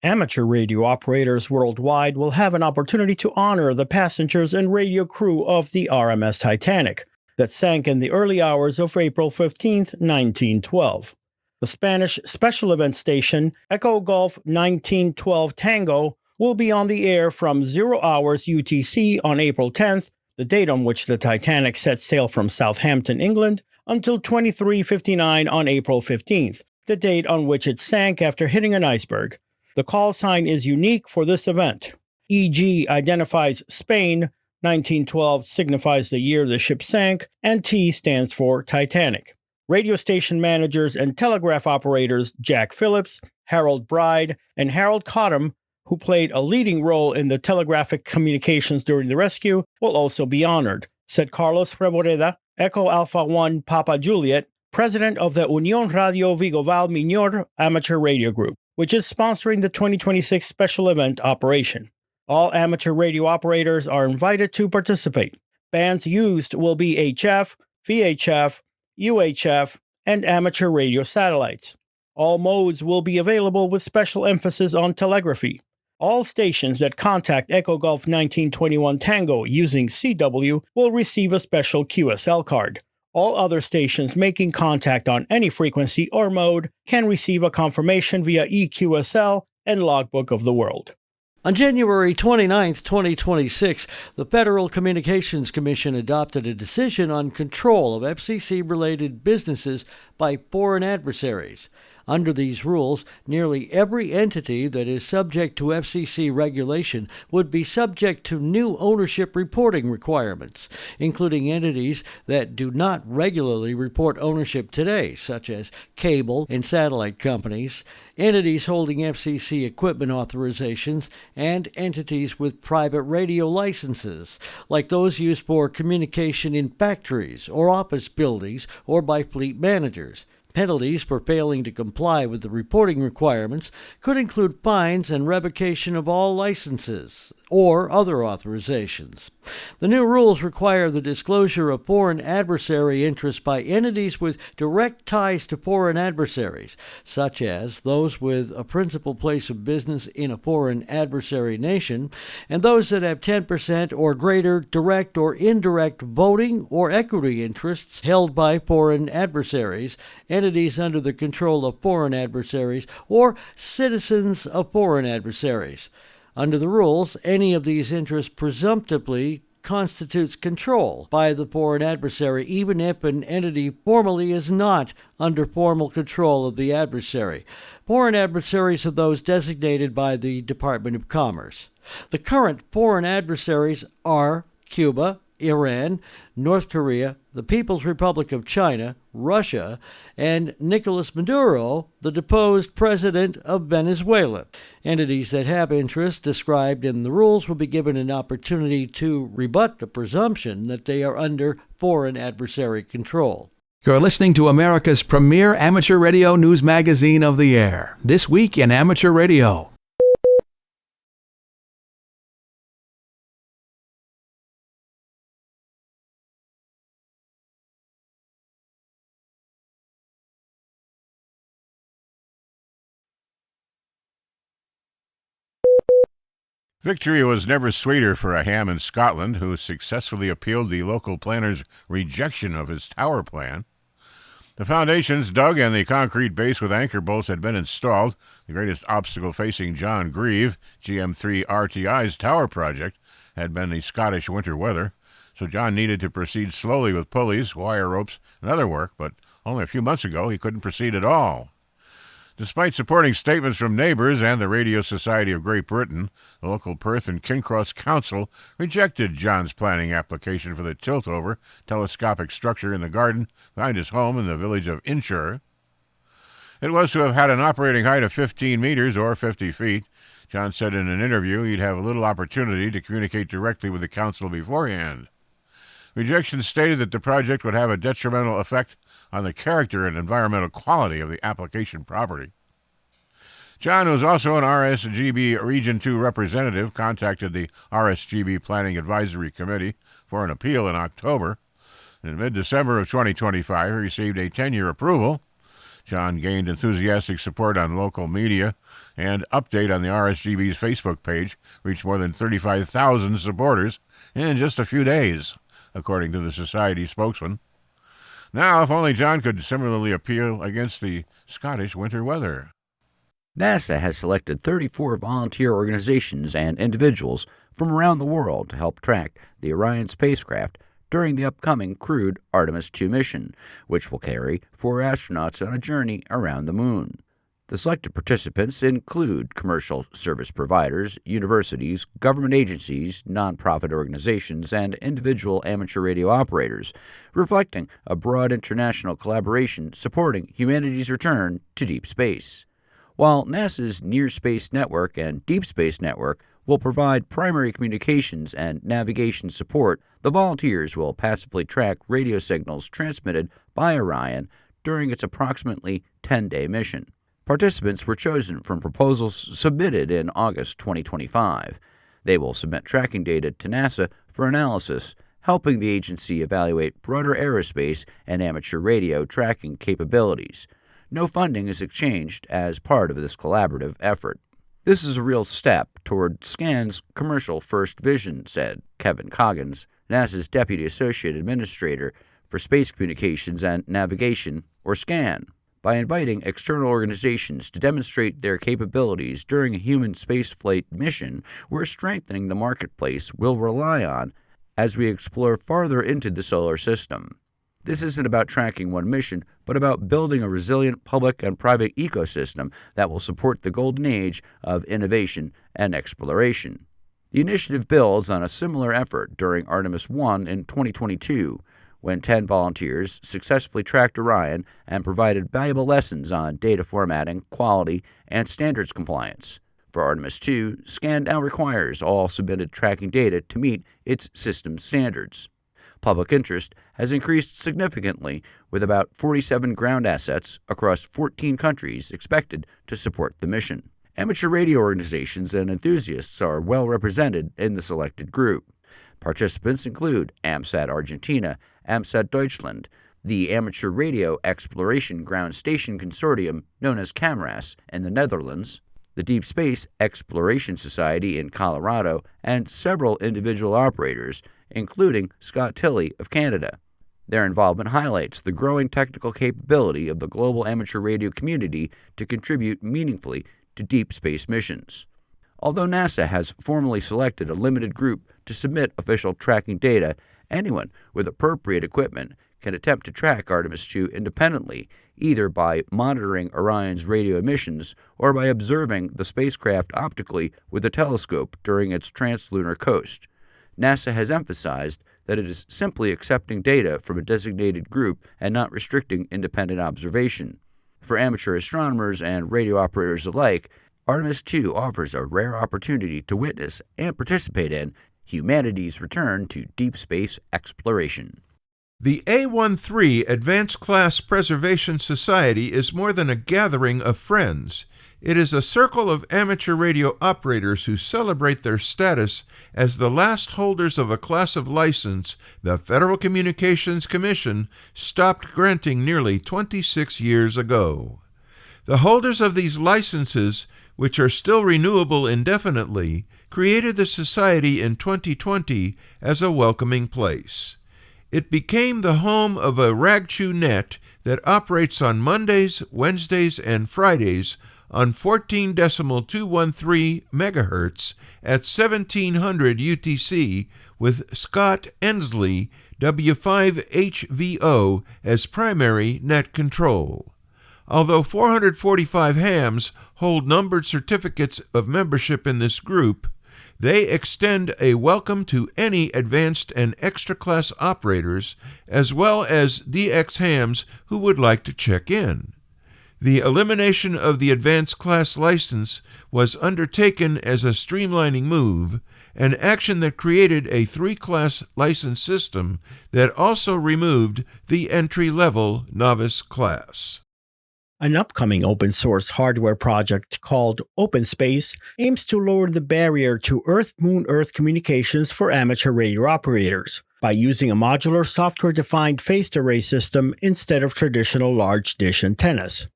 S11: Amateur radio operators worldwide will have an opportunity to honor the passengers and radio crew of the RMS Titanic. that sank in the early hours of April 15, 1912. The Spanish special event station Echo Golf 1912 Tango will be on the air from 0 hours UTC on April 10th, the date on which the Titanic set sail from Southampton, England, until 23:59 on April 15th, the date on which it sank after hitting an iceberg. The call sign is unique for this event. EG identifies Spain, 1912 signifies the year the ship sank, and T stands for Titanic. Radio station managers and telegraph operators Jack Phillips, Harold Bride, and Harold Cottam, who played a leading role in the telegraphic communications during the rescue, will also be honored, said Carlos Reboreda, Echo Alpha 1 Papa Juliet, president of the Unión Radio Vigoval Minor Amateur Radio Group, which is sponsoring the 2026 special event operation. All amateur radio operators are invited to participate. Bands used will be HF, VHF, UHF, and amateur radio satellites. All modes will be available with special emphasis on telegraphy. All stations that contact Echo Golf 1921 Tango using CW will receive a special QSL card. All other stations making contact on any frequency or mode can receive a confirmation via EQSL and Logbook of the World.
S7: On January 29, 2026, the Federal Communications Commission adopted a decision on control of FCC-related businesses by foreign adversaries. Under these rules, nearly every entity that is subject to FCC regulation would be subject to new ownership reporting requirements, including entities that do not regularly report ownership today, such as cable and satellite companies, entities holding FCC equipment authorizations, and entities with private radio licenses, like those used for communication in factories or office buildings or by fleet managers. Penalties for failing to comply with the reporting requirements could include fines and revocation of all licenses or other authorizations. The new rules require the disclosure of foreign adversary interests by entities with direct ties to foreign adversaries, such as those with a principal place of business in a foreign adversary nation, and those that have 10% or greater direct or indirect voting or equity interests held by foreign adversaries, entities under the control of foreign adversaries, or citizens of foreign adversaries. Under the rules, any of these interests presumptively constitutes control by the foreign adversary, even if an entity formally is not under formal control of the adversary. Foreign adversaries are those designated by the Department of Commerce. The current foreign adversaries are Cuba, Iran, North Korea, the People's Republic of China, Russia, and Nicolas Maduro, the deposed president of Venezuela. Entities that have interests described in the rules will be given an opportunity to rebut the presumption that they are under foreign adversary control.
S17: You're listening to America's premier amateur radio news magazine of the air. This Week in Amateur Radio.
S9: Victory was never sweeter for a ham in Scotland who successfully appealed the local planner's rejection of his tower plan. The foundations dug and the concrete base with anchor bolts had been installed. The greatest obstacle facing John Grieve, GM3 RTI's tower project, had been the Scottish winter weather, so John needed to proceed slowly with pulleys, wire ropes, and other work, but only a few months ago he couldn't proceed at all. Despite supporting statements from neighbors and the Radio Society of Great Britain, the local Perth and Kincross Council rejected John's planning application for the tilt-over telescopic structure in the garden behind his home in the village of Inshore. It was to have had an operating height of 15 meters or 50 feet. John said in an interview he'd have little opportunity to communicate directly with the council beforehand. Rejection stated that the project would have a detrimental effect on the character and environmental quality of the application property. John, who is also an RSGB Region 2 representative, contacted the RSGB Planning Advisory Committee for an appeal in October. In mid-December of 2025, he received a 10-year approval. John gained enthusiastic support on local media, and update on the RSGB's Facebook page reached more than 35,000 supporters in just a few days. according to the Society spokesman. Now, if only John could similarly appeal against the Scottish winter weather.
S8: NASA has selected 34 volunteer organizations and individuals from around the world to help track the Orion spacecraft during the upcoming crewed Artemis II mission, which will carry 4 astronauts on a journey around the moon. The selected participants include commercial service providers, universities, government agencies, nonprofit organizations, and individual amateur radio operators, reflecting a broad international collaboration supporting humanity's return to deep space. While NASA's Near Space Network and Deep Space Network will provide primary communications and navigation support, the volunteers will passively track radio signals transmitted by Orion during its approximately 10-day mission. Participants were chosen from proposals submitted in August 2025. They will submit tracking data to NASA for analysis, helping the agency evaluate broader aerospace and amateur radio tracking capabilities. No funding is exchanged as part of this collaborative effort. This is a real step toward SCAN's commercial first vision, said Kevin Coggins, NASA's Deputy Associate Administrator for Space Communications and Navigation, or SCAN. By inviting external organizations to demonstrate their capabilities during a human spaceflight mission, we're strengthening the marketplace we'll rely on as we explore farther into the solar system. This isn't about tracking one mission, but about building a resilient public and private ecosystem that will support the golden age of innovation and exploration. The initiative builds on a similar effort during Artemis I in 2022, when 10 volunteers successfully tracked Orion and provided valuable lessons on data formatting, quality, and standards compliance. For Artemis II, SCAN now requires all submitted tracking data to meet its system standards. Public interest has increased significantly, with about 47 ground assets across 14 countries expected to support the mission. Amateur radio organizations and enthusiasts are well represented in the selected group. Participants include AMSAT Argentina, AMSAT Deutschland, the Amateur Radio Exploration Ground Station Consortium known as CAMRAS in the Netherlands, the Deep Space Exploration Society in Colorado, and several individual operators, including Scott Tilley of Canada. Their involvement highlights the growing technical capability of the global amateur radio community to contribute meaningfully to deep space missions. Although NASA has formally selected a limited group to submit official tracking data, anyone with appropriate equipment can attempt to track Artemis II independently, either by monitoring Orion's radio emissions or by observing the spacecraft optically with a telescope during its translunar coast. NASA has emphasized that it is simply accepting data from a designated group and not restricting independent observation. For amateur astronomers and radio operators alike, Artemis II offers a rare opportunity to witness and participate in humanity's return to deep space exploration.
S10: The A13 Advanced Class Preservation Society is more than a gathering of friends. It is a circle of amateur radio operators who celebrate their status as the last holders of a class of license the Federal Communications Commission stopped granting nearly 26 years ago. The holders of these licenses, which are still renewable indefinitely, created the society in 2020 as a welcoming place. It became the home of a ragchew net that operates on Mondays, Wednesdays, and Fridays on 14.213 MHz at 1700 UTC with Scott Ensley, W5HVO, as primary net control. Although 445 hams hold numbered certificates of membership in this group, they extend a welcome to any advanced and extra-class operators, as well as DX hams who would like to check in. The elimination of the advanced class license was undertaken as a streamlining move, an action that created a 3-class license system that also removed the entry-level novice class.
S11: An upcoming open-source hardware project called OpenSpace aims to lower the barrier to Earth-Moon-Earth communications for amateur radio operators by using a modular software-defined phased array system instead of traditional large dish antennas.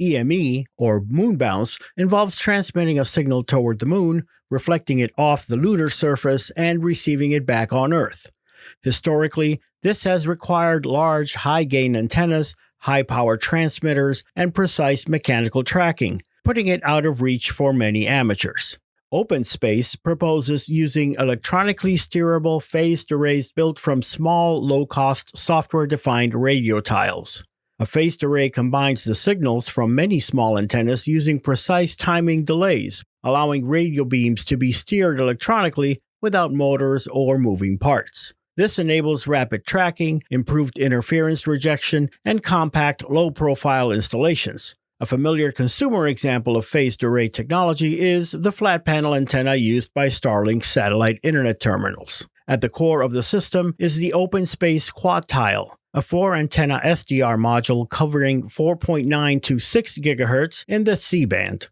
S11: EME, or moon bounce, involves transmitting a signal toward the moon, reflecting it off the lunar surface, and receiving it back on Earth. Historically, this has required large, high-gain antennas, high-power transmitters, and precise mechanical tracking, putting it out of reach for many amateurs. OpenSpace proposes using electronically steerable phased arrays built from small, low-cost, software-defined radio tiles. A phased array combines the signals from many small antennas using precise timing delays, allowing radio beams to be steered electronically without motors or moving parts. This enables rapid tracking, improved interference rejection, and compact, low-profile installations. A familiar consumer example of phased array technology is the flat panel antenna used by Starlink's satellite internet terminals. At the core of the system is the OpenSpace Quad Tile, a 4-antenna SDR module covering 4.9 to 6 GHz in the C-band.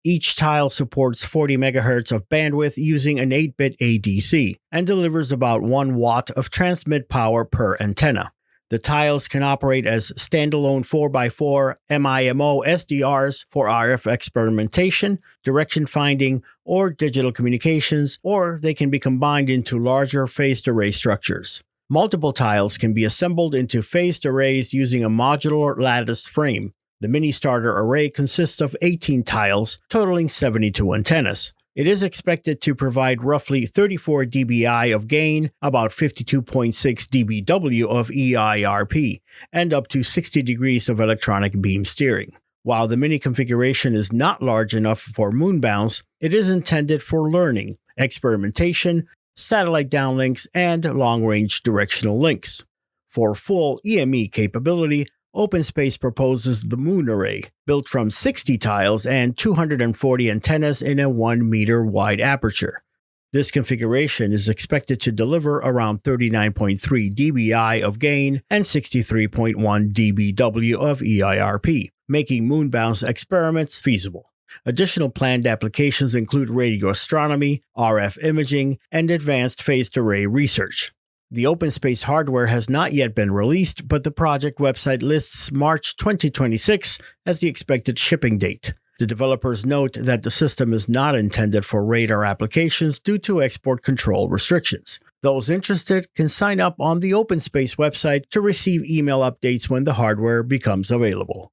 S11: Each tile supports 40 MHz of bandwidth using an 8-bit ADC and delivers about 1 watt of transmit power per antenna. The tiles can operate as standalone 4x4 MIMO SDRs for RF experimentation, direction finding, or digital communications, or they can be combined into larger phased array structures. Multiple tiles can be assembled into phased arrays using a modular lattice frame. The mini starter array consists of 18 tiles, totaling 72 antennas. It is expected to provide roughly 34 dBi of gain, about 52.6 dBW of EIRP, and up to 60 degrees of electronic beam steering. While the mini configuration is not large enough for moonbounds, it is intended for learning, experimentation, satellite downlinks, and long-range directional links. For full EME capability, OpenSpace proposes the Moon Array, built from 60 tiles and 240 antennas in a 1-meter wide aperture. This configuration is expected to deliver around 39.3 dBi of gain and 63.1 dBW of EIRP, making moonbound experiments feasible. Additional planned applications include radio astronomy, RF imaging, and advanced phased array research. The OpenSpace hardware has not yet been released, but the project website lists March 2026 as the expected shipping date. The developers note that the system is not intended for radar applications due to export control restrictions. Those interested can sign up on the OpenSpace website to receive email updates when the hardware becomes available.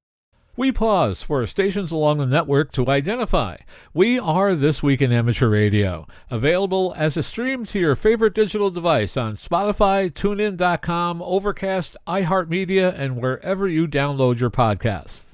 S1: We pause for stations along the network to identify. We are This Week in Amateur Radio, available as a stream to your favorite digital device on Spotify, TuneIn.com, Overcast, iHeartMedia, and wherever you download your podcasts.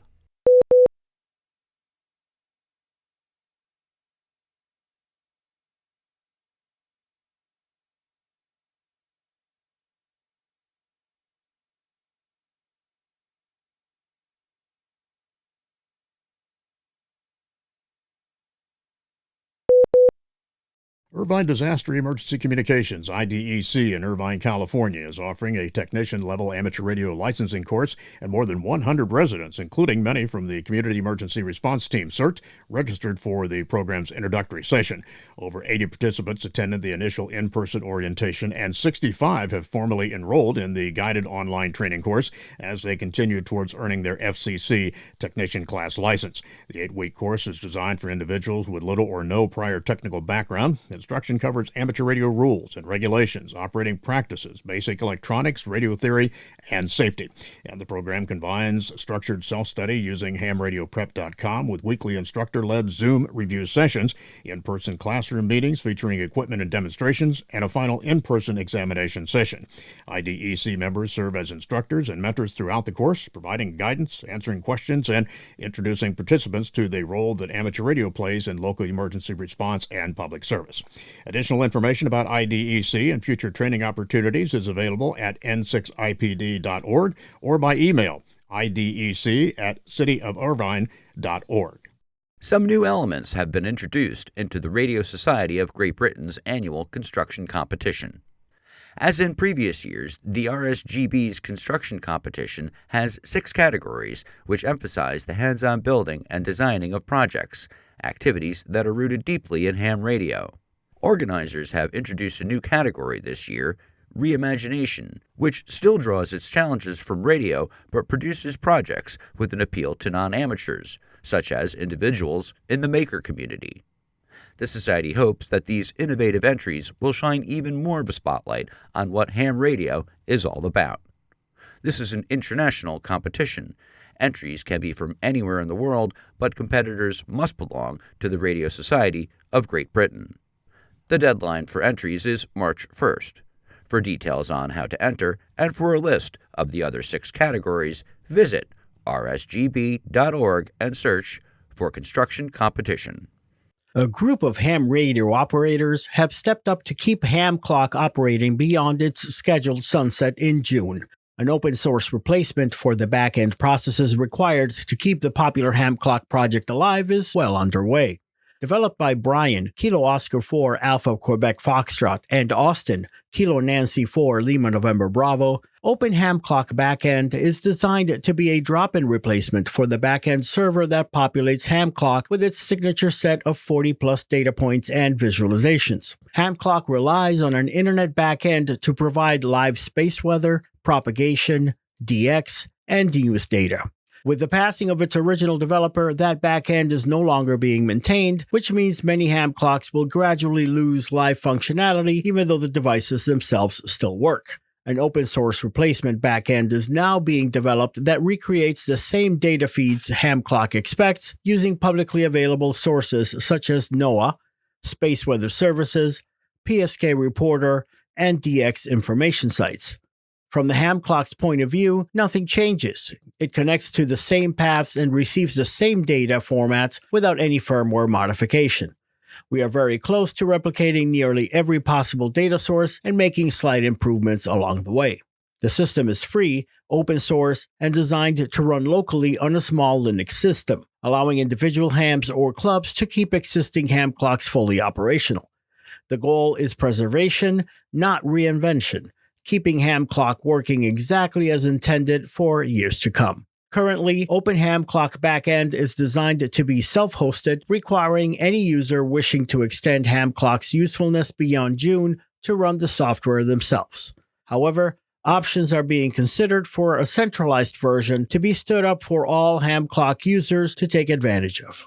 S5: Irvine Disaster Emergency Communications, IDEC, in Irvine, California, is offering a technician-level amateur radio licensing course, and more than 100 residents, including many from the Community Emergency Response Team, CERT, registered for the program's introductory session. Over 80 participants attended the initial in-person orientation, and 65 have formally enrolled in the guided online training course as they continue towards earning their FCC technician class license. The 8-week course is designed for individuals with little or no prior technical background. Instruction covers amateur radio rules and regulations, operating practices, basic electronics, radio theory, and safety. And the program combines structured self-study using hamradioprep.com with weekly instructor-led Zoom review sessions, in-person classroom meetings featuring equipment and demonstrations, and a final in-person examination session. IDEC members serve as instructors and mentors throughout the course, providing guidance, answering questions, and introducing participants to the role that amateur radio plays in local emergency response and public service. Additional information about IDEC and future training opportunities is available at n6ipd.org or by email idec@cityofirvine.org.
S8: Some new elements have been introduced into the Radio Society of Great Britain's annual construction competition. As in previous years, the RSGB's construction competition has 6 categories which emphasize the hands-on building and designing of projects, activities that are rooted deeply in ham radio. Organizers have introduced a new category this year, Reimagination, which still draws its challenges from radio but produces projects with an appeal to non-amateurs, such as individuals in the maker community. The Society hopes that these innovative entries will shine even more of a spotlight on what ham radio is all about. This is an international competition. Entries can be from anywhere in the world, but competitors must belong to the Radio Society of Great Britain. The deadline for entries is March 1st. For details on how to enter and for a list of the other 6 categories, visit rsgb.org and search for Construction Competition.
S11: A group of ham radio operators have stepped up to keep ham clock operating beyond its scheduled sunset in June. An open-source replacement for the back-end processes required to keep the popular ham clock project alive is well underway. Developed by Brian, Kilo Oscar 4 Alpha Quebec Foxtrot, and Austin, Kilo Nancy 4 Lima November Bravo, Open Ham Clock Backend is designed to be a drop-in replacement for the backend server that populates Ham Clock with its signature set of 40-plus data points and visualizations. Ham Clock relies on an internet backend to provide live space weather, propagation, DX, and news data. With the passing of its original developer, that backend is no longer being maintained, which means many ham clocks will gradually lose live functionality even though the devices themselves still work. An open-source replacement backend is now being developed that recreates the same data feeds ham clock expects using publicly available sources such as NOAA, Space Weather Services, PSK Reporter, and DX information sites. From the ham clock's point of view, nothing changes. It connects to the same paths and receives the same data formats without any firmware modification. We are very close to replicating nearly every possible data source and making slight improvements along the way. The system is free, open source, and designed to run locally on a small Linux system, allowing individual hams or clubs to keep existing ham clocks fully operational. The goal is preservation, not reinvention, keeping ham clock working exactly as intended for years to come. Currently, Open Ham Clock Backend is designed to be self-hosted, requiring any user wishing to extend ham clock's usefulness beyond June to run the software themselves. However, options are being considered for a centralized version to be stood up for all ham clock users to take advantage of.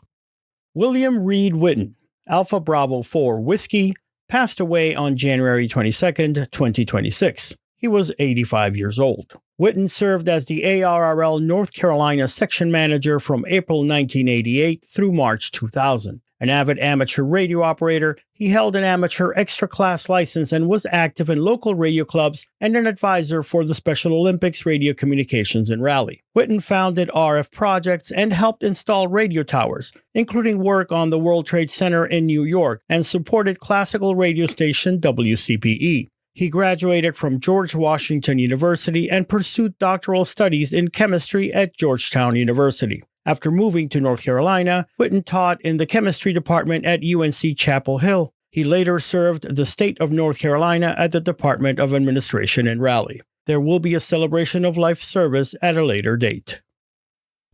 S11: William Reed Witten, Alpha Bravo 4 Whiskey, passed away on January 22, 2026. He was 85 years old. Witten served as the ARRL North Carolina section manager from April 1988 through March 2000. An avid amateur radio operator, he held an amateur extra class license and was active in local radio clubs and an advisor for the Special Olympics Radio Communications and Rally. Witten founded RF projects and helped install radio towers, including work on the World Trade Center in New York, and supported classical radio station WCPE. He graduated from George Washington University and pursued doctoral studies in chemistry at Georgetown University. After moving to North Carolina, Witten taught in the chemistry department at UNC Chapel Hill. He later served the state of North Carolina at the Department of Administration in Raleigh. There will be a celebration of life service at a later date.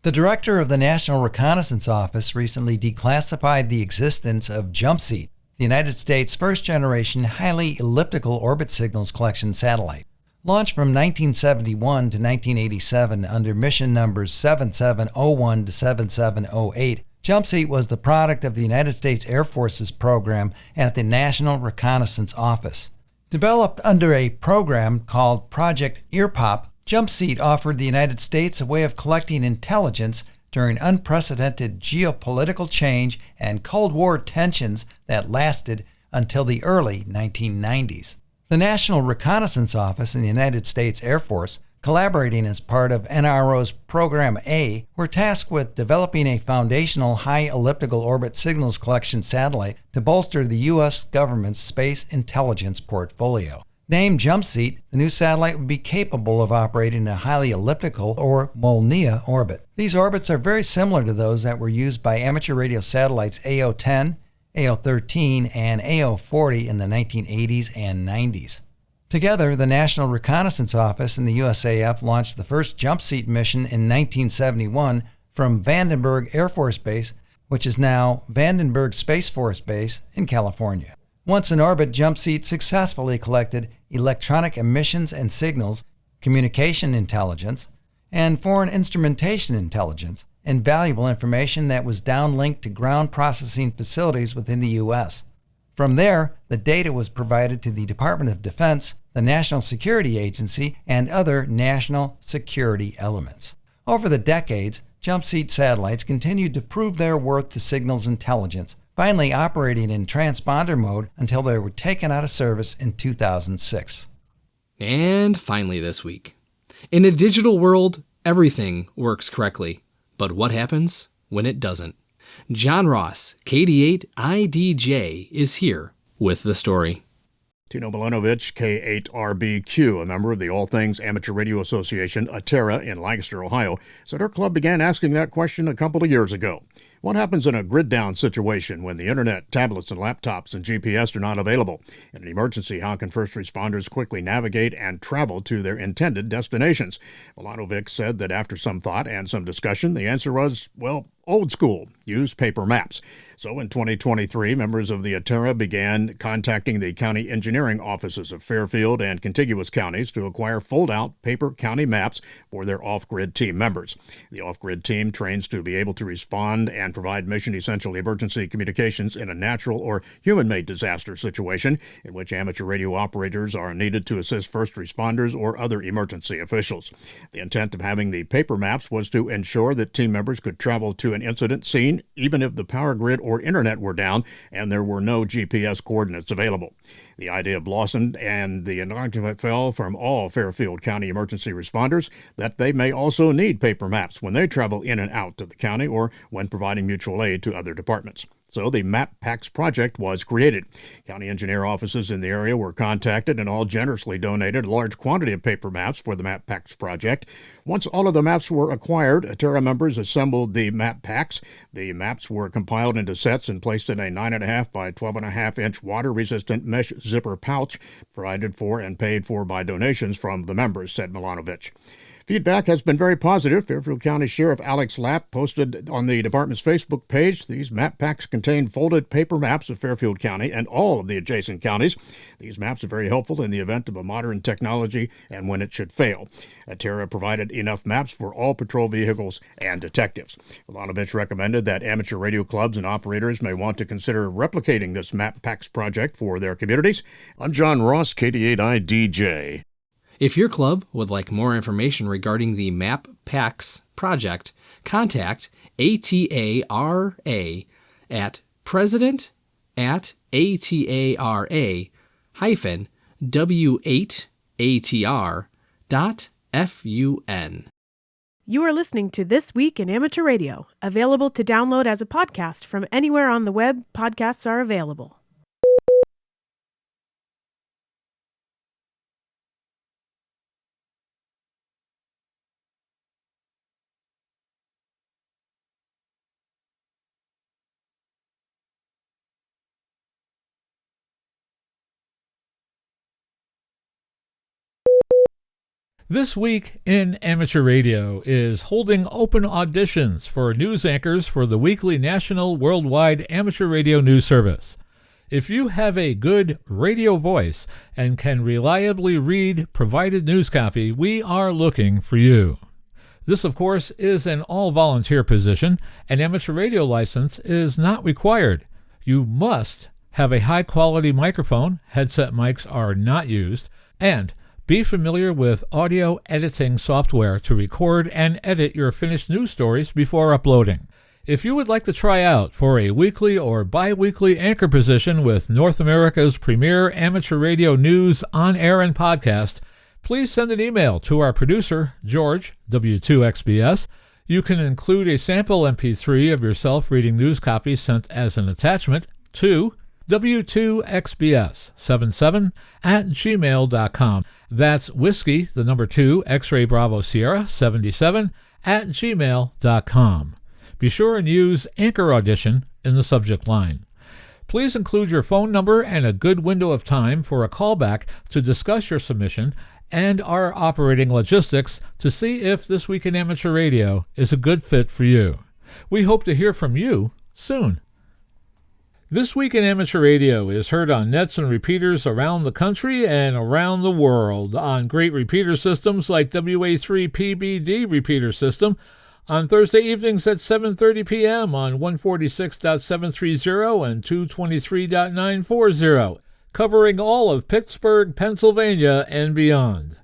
S4: The director of the National Reconnaissance Office recently declassified the existence of JUMPSEAT, the United States' first-generation highly elliptical orbit signals collection satellite. Launched from 1971 to 1987 under mission numbers 7701 to 7708, JUMPSEAT was the product of the United States Air Force's program at the National Reconnaissance Office. Developed under a program called Project EarPop, JUMPSEAT offered the United States a way of collecting intelligence during unprecedented geopolitical change and Cold War tensions that lasted until the early 1990s. The National Reconnaissance Office in the United States Air Force, collaborating as part of NRO's Program A, were tasked with developing a foundational high elliptical orbit signals collection satellite to bolster the U.S. government's space intelligence portfolio. Named JUMPSEAT, the new satellite would be capable of operating in a highly elliptical or Molniya orbit. These orbits are very similar to those that were used by amateur radio satellites AO-10, AO-13, and AO-40 in the 1980s and 90s. Together, the National Reconnaissance Office and the USAF launched the first JUMPSEAT mission in 1971 from Vandenberg Air Force Base, which is now Vandenberg Space Force Base in California. Once in orbit, JUMPSEAT successfully collected electronic emissions and signals, communication intelligence, and foreign instrumentation intelligence, and valuable information that was downlinked to ground processing facilities within the U.S. From there, the data was provided to the Department of Defense, the National Security Agency, and other national security elements. Over the decades, JUMPSEAT satellites continued to prove their worth to signals intelligence, finally operating in transponder mode until they were taken out of service in 2006.
S2: And finally this week. In a digital world, everything works correctly. But what happens when it doesn't? John Ross, KD8IDJ, is here with the story.
S5: Tino Milanovic, K8RBQ, a member of the All Things Amateur Radio Association, ATERA, in Lancaster, Ohio, said her club began asking that question a couple of years ago. What happens in a grid-down situation when the internet, tablets, and laptops and GPS are not available? In an emergency, how can first responders quickly navigate and travel to their intended destinations? Milanovic said that after some thought and some discussion, the answer was, well, old school, use paper maps. So in 2023, members of the ATERA began contacting the county engineering offices of Fairfield and contiguous counties to acquire fold-out paper county maps for their off-grid team members. The off-grid team trains to be able to respond and provide mission-essential emergency communications in a natural or human-made disaster situation in which amateur radio operators are needed to assist first responders or other emergency officials. The intent of having the paper maps was to ensure that team members could travel to an incident scene even if the power grid or internet were down and there were no GPS coordinates available. The idea blossomed, and the announcement fell from all Fairfield County emergency responders that they may also need paper maps when they travel in and out of the county or when providing mutual aid to other departments. So the Map Packs project was created. County engineer offices in the area were contacted and all generously donated a large quantity of paper maps for the Map Packs project. Once all of the maps were acquired, ATERA members assembled the Map Packs. The maps were compiled into sets and placed in a 9.5 by 12.5 inch water-resistant mesh zipper pouch provided for and paid for by donations from the members, said Milanovic. Feedback has been very positive. Fairfield County Sheriff Alex Lapp posted on the department's Facebook page, these map packs contain folded paper maps of Fairfield County and all of the adjacent counties. These maps are very helpful in the event of a modern technology and when it should fail. ATERA provided enough maps for all patrol vehicles and detectives. Milanovic recommended that amateur radio clubs and operators may want to consider replicating this Map Packs project for their communities. I'm John Ross, KD8IDJ.
S2: If your club would like more information regarding the Map Packs project, contact ATARA at president@ATARA-W8ATR.FUN.
S13: You are listening to This Week in Amateur Radio, available to download as a podcast from anywhere on the web podcasts are available.
S1: This Week in Amateur Radio is holding open auditions for news anchors for the weekly national worldwide amateur radio news service. If you have a good radio voice and can reliably read provided news copy, we are looking for you. This, of course, is an all-volunteer position. An amateur radio license is not required. You must have a high-quality microphone, headset mics are not used, and be familiar with audio editing software to record and edit your finished news stories before uploading. If you would like to try out for a weekly or bi-weekly anchor position with North America's premier amateur radio news on air and podcast, please send an email to our producer, George, W2XBS. You can include a sample MP3 of yourself reading news copy sent as an attachment to W2XBS77@gmail.com. That's whiskey, the number 2, X-ray Bravo Sierra 77@gmail.com. Be sure and use Anchor Audition in the subject line. Please include your phone number and a good window of time for a callback to discuss your submission and our operating logistics to see if This Week in Amateur Radio is a good fit for you. We hope to hear from you soon. This Week in Amateur Radio is heard on nets and repeaters around the country and around the world, on great repeater systems like WA3 PBD repeater system, On Thursday evenings at 7:30 p.m. on 146.730 and 223.940, covering all of Pittsburgh, Pennsylvania, and beyond.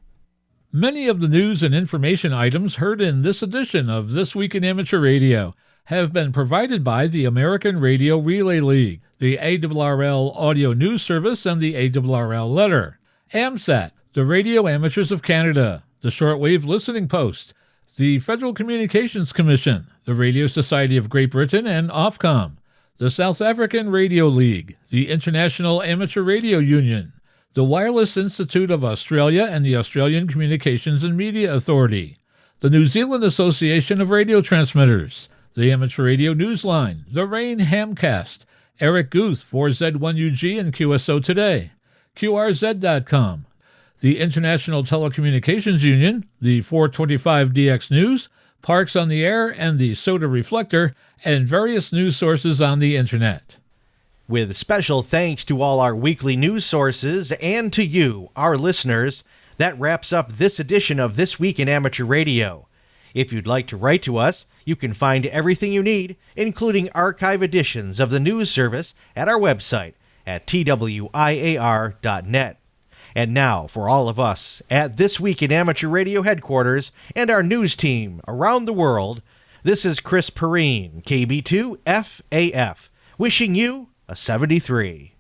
S1: Many of the news and information items heard in this edition of This Week in Amateur Radio have been provided by the American Radio Relay League, the ARRL Audio News Service, and the ARRL Letter, AMSAT, the Radio Amateurs of Canada, the Shortwave Listening Post, the Federal Communications Commission, the Radio Society of Great Britain, and Ofcom, the South African Radio League, the International Amateur Radio Union, the Wireless Institute of Australia and the Australian Communications and Media Authority, the New Zealand Association of Radio Transmitters, the Amateur Radio Newsline, the Rain Hamcast, Eric Guth, 4Z1UG and QSO Today, QRZ.com, the International Telecommunications Union, the 425DX News, Parks on the Air, and the Soda Reflector, and various news sources on the Internet.
S6: With special thanks to all our weekly news sources and to you, our listeners, that wraps up this edition of This Week in Amateur Radio. If you'd like to write to us, you can find everything you need, including archive editions of the news service, at our website at twiar.net. And now, for all of us at This Week in Amateur Radio headquarters and our news team around the world, this is Chris Perrine, KB2FAF, wishing you a 73.